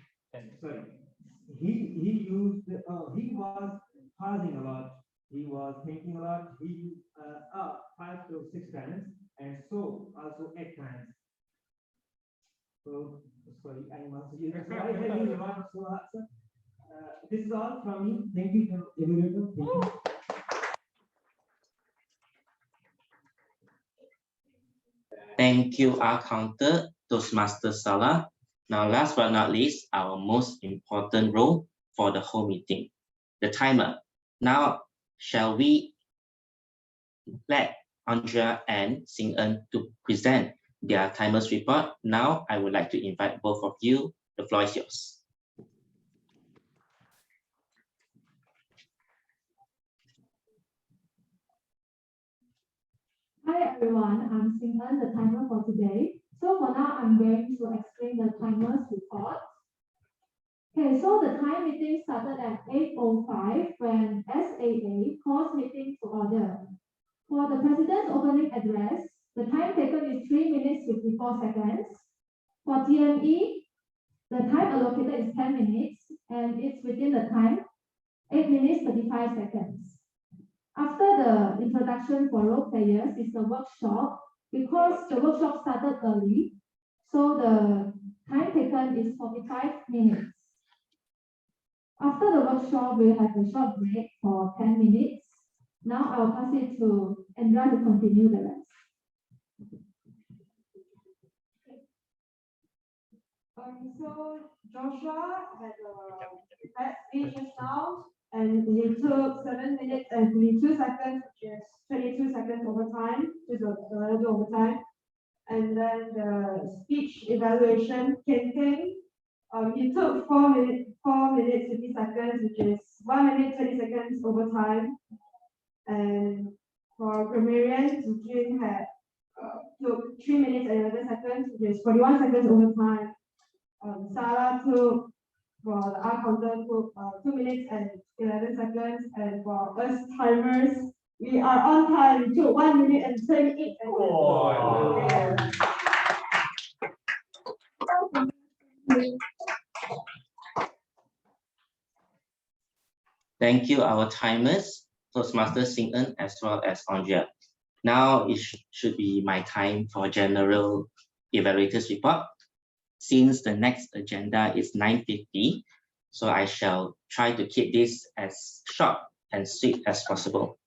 Sorry. He used, he was pausing a lot. He was thinking a lot. He used 5 to 6 times, and so also 8 times. So sorry, I must use. So I have used a lot of so. This is all from me. Thank you, Evaluator. Thank you. Thank you, 𝐴 Toastmaster Salah. Now, last but not least, our most important role for the whole meeting, the timer. Now, shall we let Andrea and Xin-En to present their timers report? Now, I would like to invite both of you. The floor is yours. Hi everyone, I'm Xin-En, the timer for today. So for now, I'm going to explain the timers report. Okay, so the time meeting started at 8:05 when SAA calls meeting to order. For the President's opening address, the time taken is 3 minutes 54 seconds. For TME, the time allocated is 10 minutes and it's within the time 8 minutes 35 seconds. After the introduction for role players is the workshop. Because the workshop started early, so the time taken is 45 minutes. After the workshop, we'll have a short break for 10 minutes. Now I'll pass it to Andra to continue the rest. So Joshua had a speech just now, and he took 7 minutes and 22 seconds, which is 22 seconds overtime, which is a little overtime. And then the speech evaluation, 𝐿𝐴𝐻𝐿, he took 4 minutes 50 seconds, which is 1 minute 20 seconds overtime. And for grammarian, 𝐒𝐜𝐿𝐵 had took 3 minutes and 11 seconds, which is 41 seconds overtime. Sarah took, for the 𝐼𝐸𝐭𝐡 took 2 minutes and 11 seconds, and for us timers, we are on time. We took 1 minute and 38 seconds. Thank you, our timers, Toastmaster Xing-En, as well as Andrea. Now it should be my time for general evaluators report. Since the next agenda is 9:50, so I shall try to keep this as short and sweet as possible.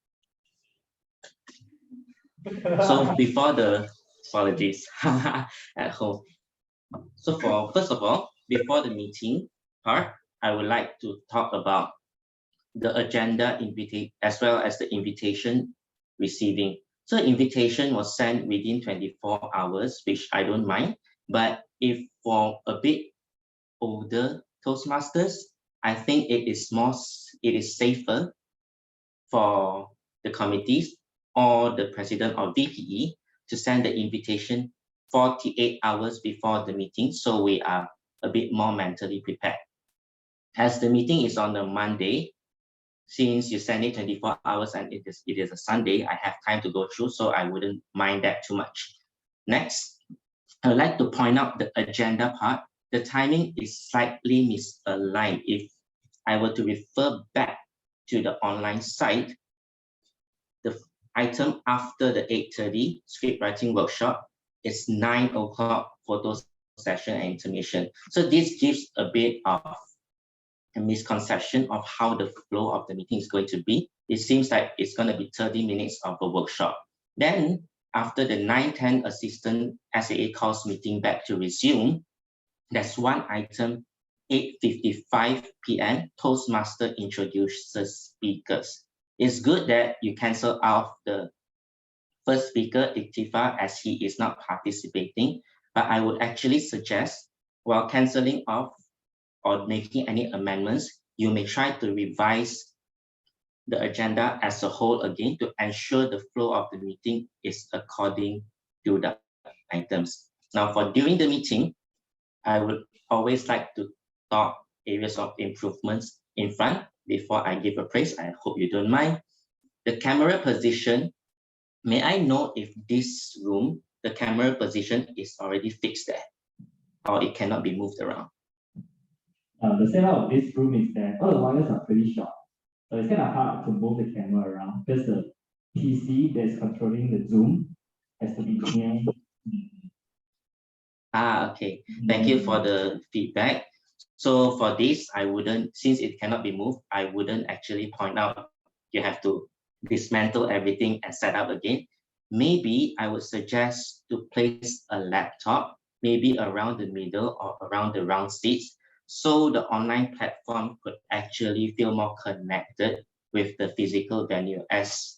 So before the apologies at home. So first of all, before the meeting part, I would like to talk about the agenda as well as the invitation receiving. So invitation was sent within 24 hours, which I don't mind. But if for a bit older Toastmasters, I think it is safer for the committees or the president or VPE to send the invitation 48 hours before the meeting, so we are a bit more mentally prepared. As the meeting is on a Monday, since you send it 24 hours and it is a Sunday, I have time to go through, so I wouldn't mind that too much. Next, I would like to point out the agenda part. The timing is slightly misaligned. If I were to refer back to the online site, the item after the 8:30 script writing workshop is 9 o'clock photo session and intermission. So this gives a bit of a misconception of how the flow of the meeting is going to be. It seems like it's going to be 30 minutes of a workshop. Then after the 9:10 assistant SAA calls meeting back to resume, there's one item, 8:55 p.m. Toastmaster introduces speakers. It's good that you cancel out the first speaker, Iktifa, as he is not participating, but I would actually suggest, while canceling off or making any amendments, you may try to revise the agenda as a whole again to ensure the flow of the meeting is according to the items. Now, for during the meeting, I would always like to talk areas of improvements in front before I give a praise. I hope you don't mind. The camera position, may I know if this room, the camera position is already fixed there, or it cannot be moved around? The setup of this room is that all the wires are pretty short. So it's kind of hard to move the camera around because the PC that's controlling the Zoom has to be near. Okay. Thank you for the feedback. So for this, I wouldn't, since it cannot be moved, I wouldn't actually point out you have to dismantle everything and set up again. Maybe I would suggest to place a laptop, maybe around the middle or around the round seats, so the online platform could actually feel more connected with the physical venue, as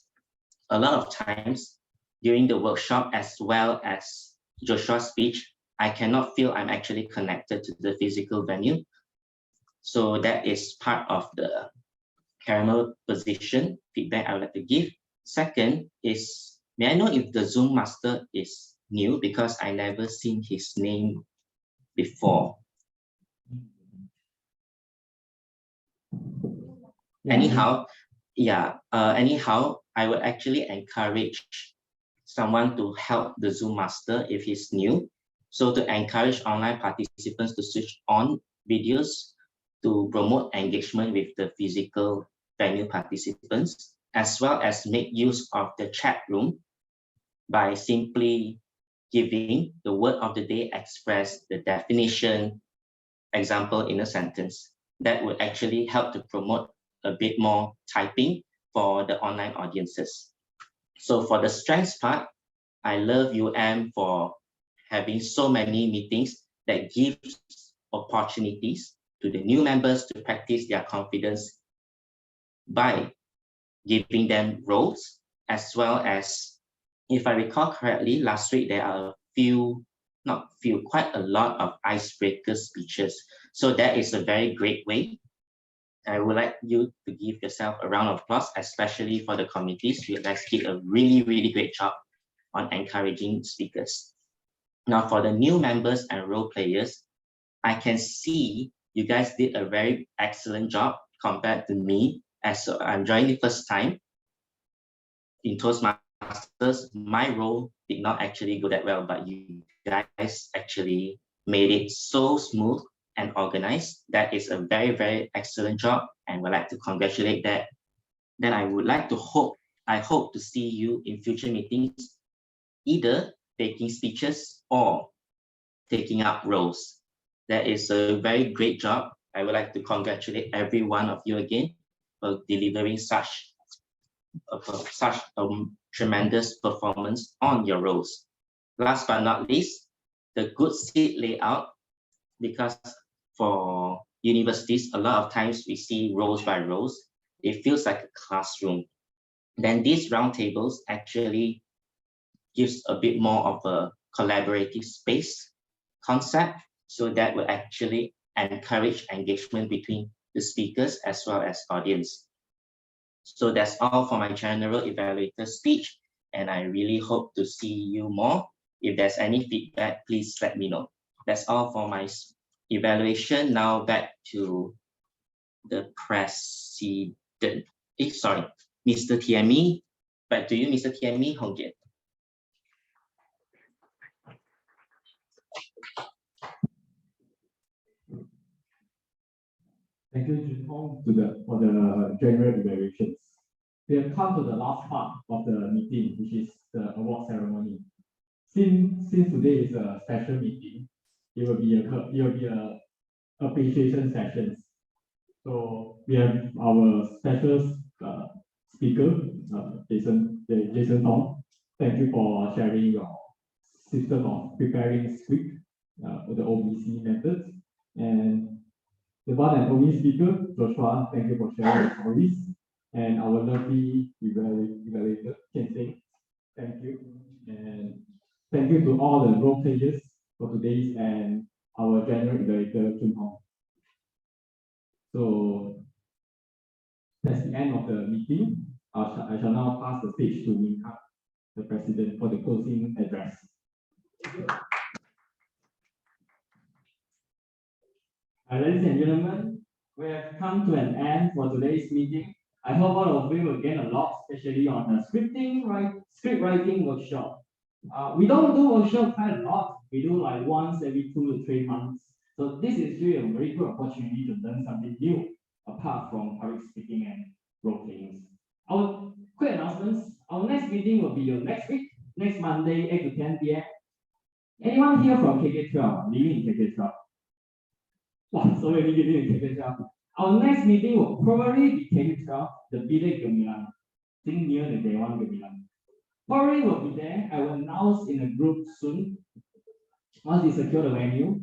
a lot of times during the workshop as well as Joshua's speech, I cannot feel I'm actually connected to the physical venue. So that is part of the camera position feedback I would like to give. Second is, may I know if the Zoom master is new, because I never seen his name before. Anyhow, I would actually encourage someone to help the Zoom master if he's new. So to encourage online participants to switch on videos to promote engagement with the physical venue participants, as well as make use of the chat room by simply giving the word of the day, express the definition, example in a sentence. that would actually help to promote a bit more typing for the online audiences. So for the strengths part, I love for having so many meetings that gives opportunities to the new members to practice their confidence by giving them roles, as well as, if I recall correctly, last week there are quite a lot of icebreaker speeches. So that is a very great way. I would like you to give yourself a round of applause, especially for the committees. You guys did a really, really great job on encouraging speakers. Now for the new members and role players, I can see you guys did a very excellent job compared to me, as I'm joining the first time in Toastmasters. My role did not actually go that well, but you guys actually made it so smooth and organized. That is a very, very excellent job, and would like to congratulate that. Then I would like to hope to see you in future meetings, either taking speeches or taking up roles. That is a very great job. I would like to congratulate every one of you again for delivering such a tremendous performance on your roles. Last but not least, the good seat layout, because for universities, a lot of times we see rows by rows. It feels like a classroom. Then these round tables actually gives a bit more of a collaborative space concept, so that will actually encourage engagement between the speakers as well as audience. So that's all for my general evaluator speech, and I really hope to see you more. If there's any feedback, please let me know. That's all for my evaluation. Now back to the president. Sorry, Mr. TME. Back to you, Mr. TME 𝐤𝐭𝐡. Thank you, Junhong, for the general evaluations. We have come to the last part of the meeting, which is the award ceremony. Since today is a special meeting, it will be a appreciation sessions. So we have our special speaker, Jason Tong. Thank you for sharing your system of preparing script with the OBC methods. And the one and only speaker, Joshua, thank you for sharing your stories. And our lovely evaluator, 𝐿, thank you. And thank you to all the role players for today's and our general evaluator, Junhong. So that's the end of the meeting. I shall now pass the stage to Min-Hak, the president, for the closing address. Ladies and gentlemen, we have come to an end for today's meeting. I hope all of you will gain a lot, especially on the script writing workshop. We don't do workshop quite a lot. We do like once every 2 to 3 months. So this is really a very good opportunity to learn something new, apart from public speaking and role playing. Our quick announcements. Our next meeting will be next week, next Monday, 8 to 10 p.m. Anyone here from KK12, living in KK12? Wow, so many living in KK12. Our next meeting will probably be KK12, the Bilik Gemilang, sitting near the Dewan Gemilang. Probably will be there. I will announce in a group soon, once we secure the venue.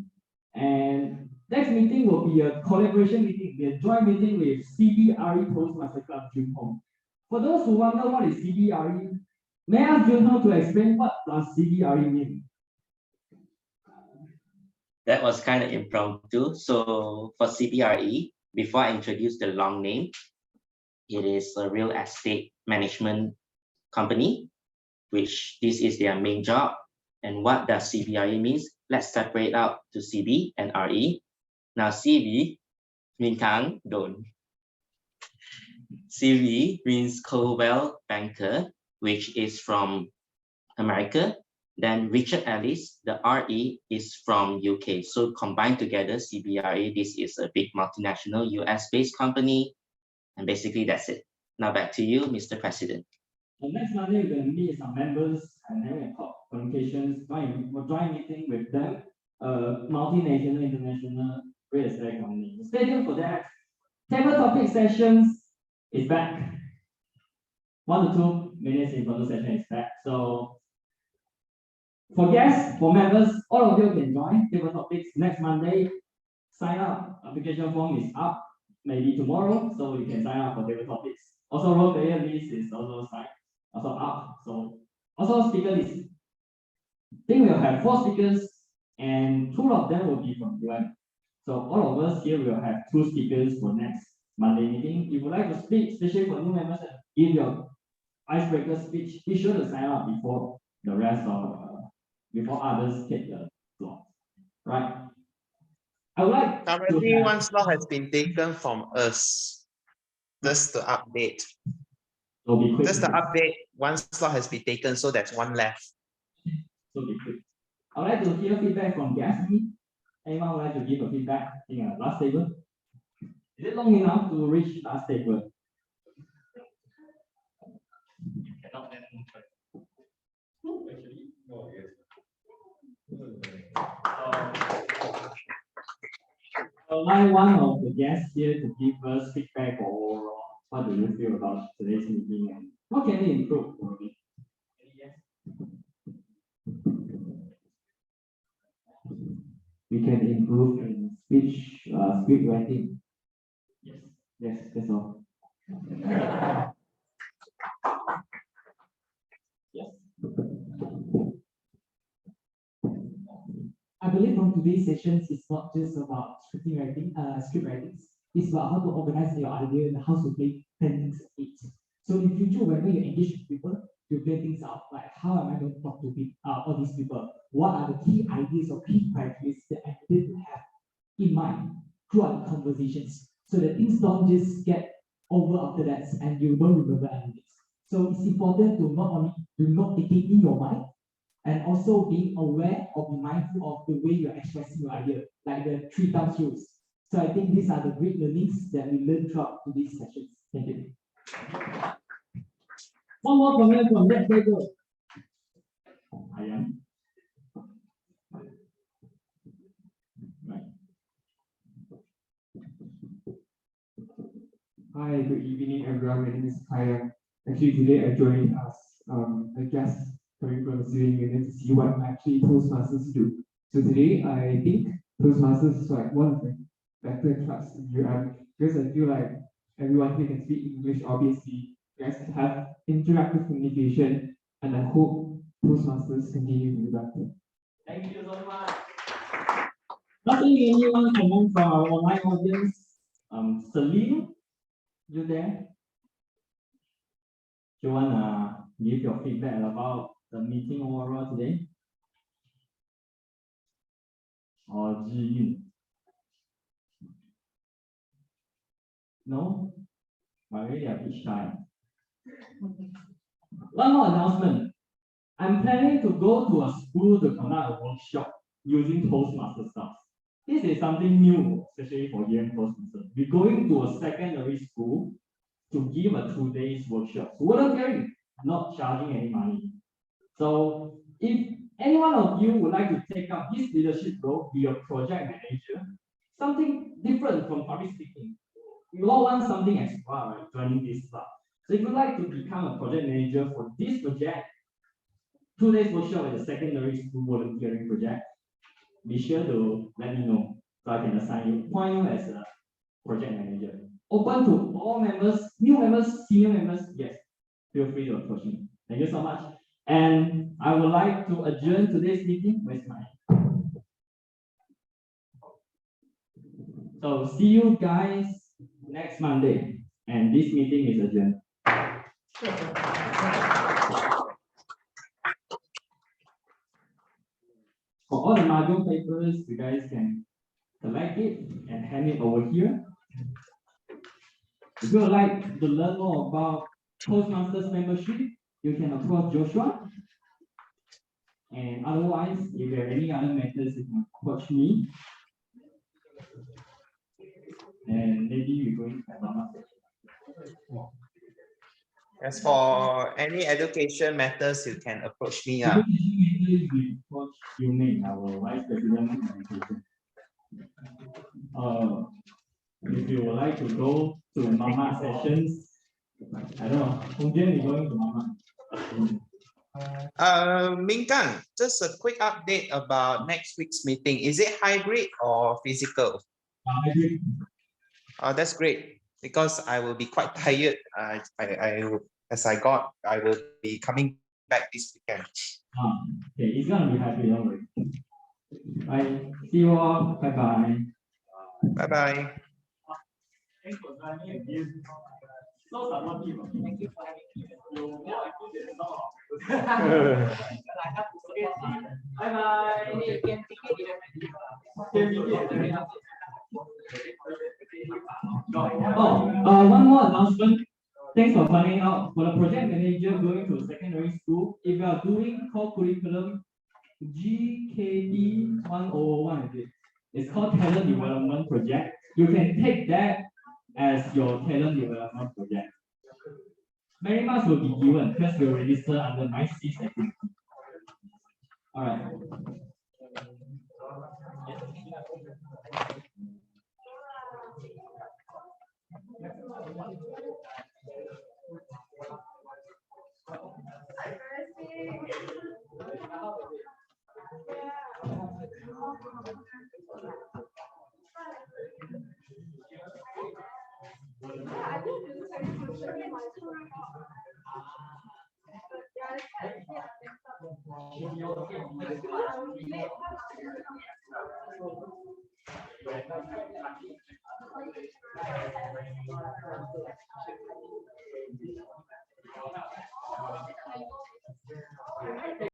And next meeting will be a collaboration meeting, a joint meeting with CBRE Toastmaster Club Junhong. For those who wonder what is CBRE, may I ask Junhong to explain what does CBRE mean? That was kind of impromptu. So for CBRE, before I introduce the long name, it is a real estate management company, which this is their main job. And what does CBRE means? Let's separate out to CB and RE. Now CB means don't. CB means Coldwell Banker, which is from America. Then Richard Ellis, the RE is from UK. So combined together, CBRE, this is a big multinational US-based company. And basically that's it. Now back to you, Mr. President. So next Monday, we're going to meet some members and having a talk communications, joint meeting with them, multinational, international Great Aesthetic Company. Stay tuned for that. Table topic sessions is back. 1 to 2 minutes in photo session is back. So for guests, for members, all of you can join table topics next Monday. Sign up. Application form is up maybe tomorrow, so you can sign up for table topics. Also, role player list is also up. So also speaker list. I think we'll have 4 speakers, and 2 of them will be from UM. So all of us here will have 2 speakers for next Monday meeting. If you would like to speak, especially for new members, give your icebreaker speech, be sure to sign up before the rest of before others take the slot. Right? I would like Currently, one slot has been taken from us. Just to update. So be quick. Just to update, one slot has been taken, so there's 1 left. So be quick. I would like to hear feedback from guests. Anyone would like to give a feedback in last table? Is it long enough to reach last table? Cannot then move first. Actually, no, yes. So like one of the guests here to give us feedback or what do you feel about today's meeting and what can we improve? We can improve in speech writing. Yes, that's all. Yes. I believe from today's sessions, it's not just about script writing. It's about how to organize your idea and how to plan things out. So in future, whenever you engage with people, you plan things out. Like, how am I going to talk to all these people? What are the key ideas or key criteria that I need to have in mind throughout the conversations, so that things don't just get over after that and you don't remember anything. So it's important to not only do not take it in your mind, and also being aware or be mindful of the way you're expressing your idea, like the 3 times rules. So I think these are the great learnings that we learned throughout today's sessions. Thank you. One more comment from that table. I am. Right. Hi, good evening, everyone. My name is 𝐿𝐸𝐿𝐻. Actually, today I joined as a guest coming from the student union to see what actually Toastmasters do. So today, I think Toastmasters is like one of the better clubs in UM, because I feel like everyone here can speak English. Obviously, you guys can have interactive communication, and I hope Toastmasters continue to do that. Thank you so much. Nothing anyone comment from our online audience. Celine, you there? Do you wanna give your feedback about the meeting overall today? Or Zhiyun? No? I really have to shy. One more announcement. I'm planning to go to a school to conduct a workshop using Toastmaster stuff. This is something new, especially for young Toastmasters. We're going to a secondary school to give a 2 days workshop. Volunteering, not charging any money. So if any one of you would like to take up this leadership role, be a project manager, something different from public speaking. You all want something extra, right? Joining this club. So if you'd like to become a project manager for this project, 2 days workshop at the secondary school volunteering project, be sure to let me know so I can assign you, point you as a project manager. Open to all members, new members, senior members, yes, feel free to approach me. Thank you so much. And I would like to adjourn today's meeting. Where's my? So see you guys next Monday. And this meeting is adjourned. For all the mahjong papers, you guys can collect it and hand it over here. If you would like to learn more about Toastmasters membership, you can approach Joshua. And otherwise, if you have any other matters, you can approach me. And maybe we're going to have a As for any education matters, you can approach me. We approach 𝐿𝐸𝐿𝐻𝐿, our Vice President of Education. if you would like to go to Mama sessions, I don't know, 𝐿𝐸𝐻 is going to Mama. Mingkang, just a quick update about next week's meeting. Is it hybrid or physical? Hybrid. Oh, that's great because I will be quite tired. I will be coming back this weekend. Okay, it's gonna be hybrid, don't worry. Bye. See you all. Bye bye. Bye bye. Thanks for joining again. So supportive. Thank you for having me. Bye bye. One more announcement. Thanks for finding out. For the project manager going to secondary school, if you are doing core curriculum 𝐒𝐫𝐢𝐻𝐭 1001, it's called Talent Development Project. You can take that as your talent development project. Many marks will be given because you register under my SIS activity. All right.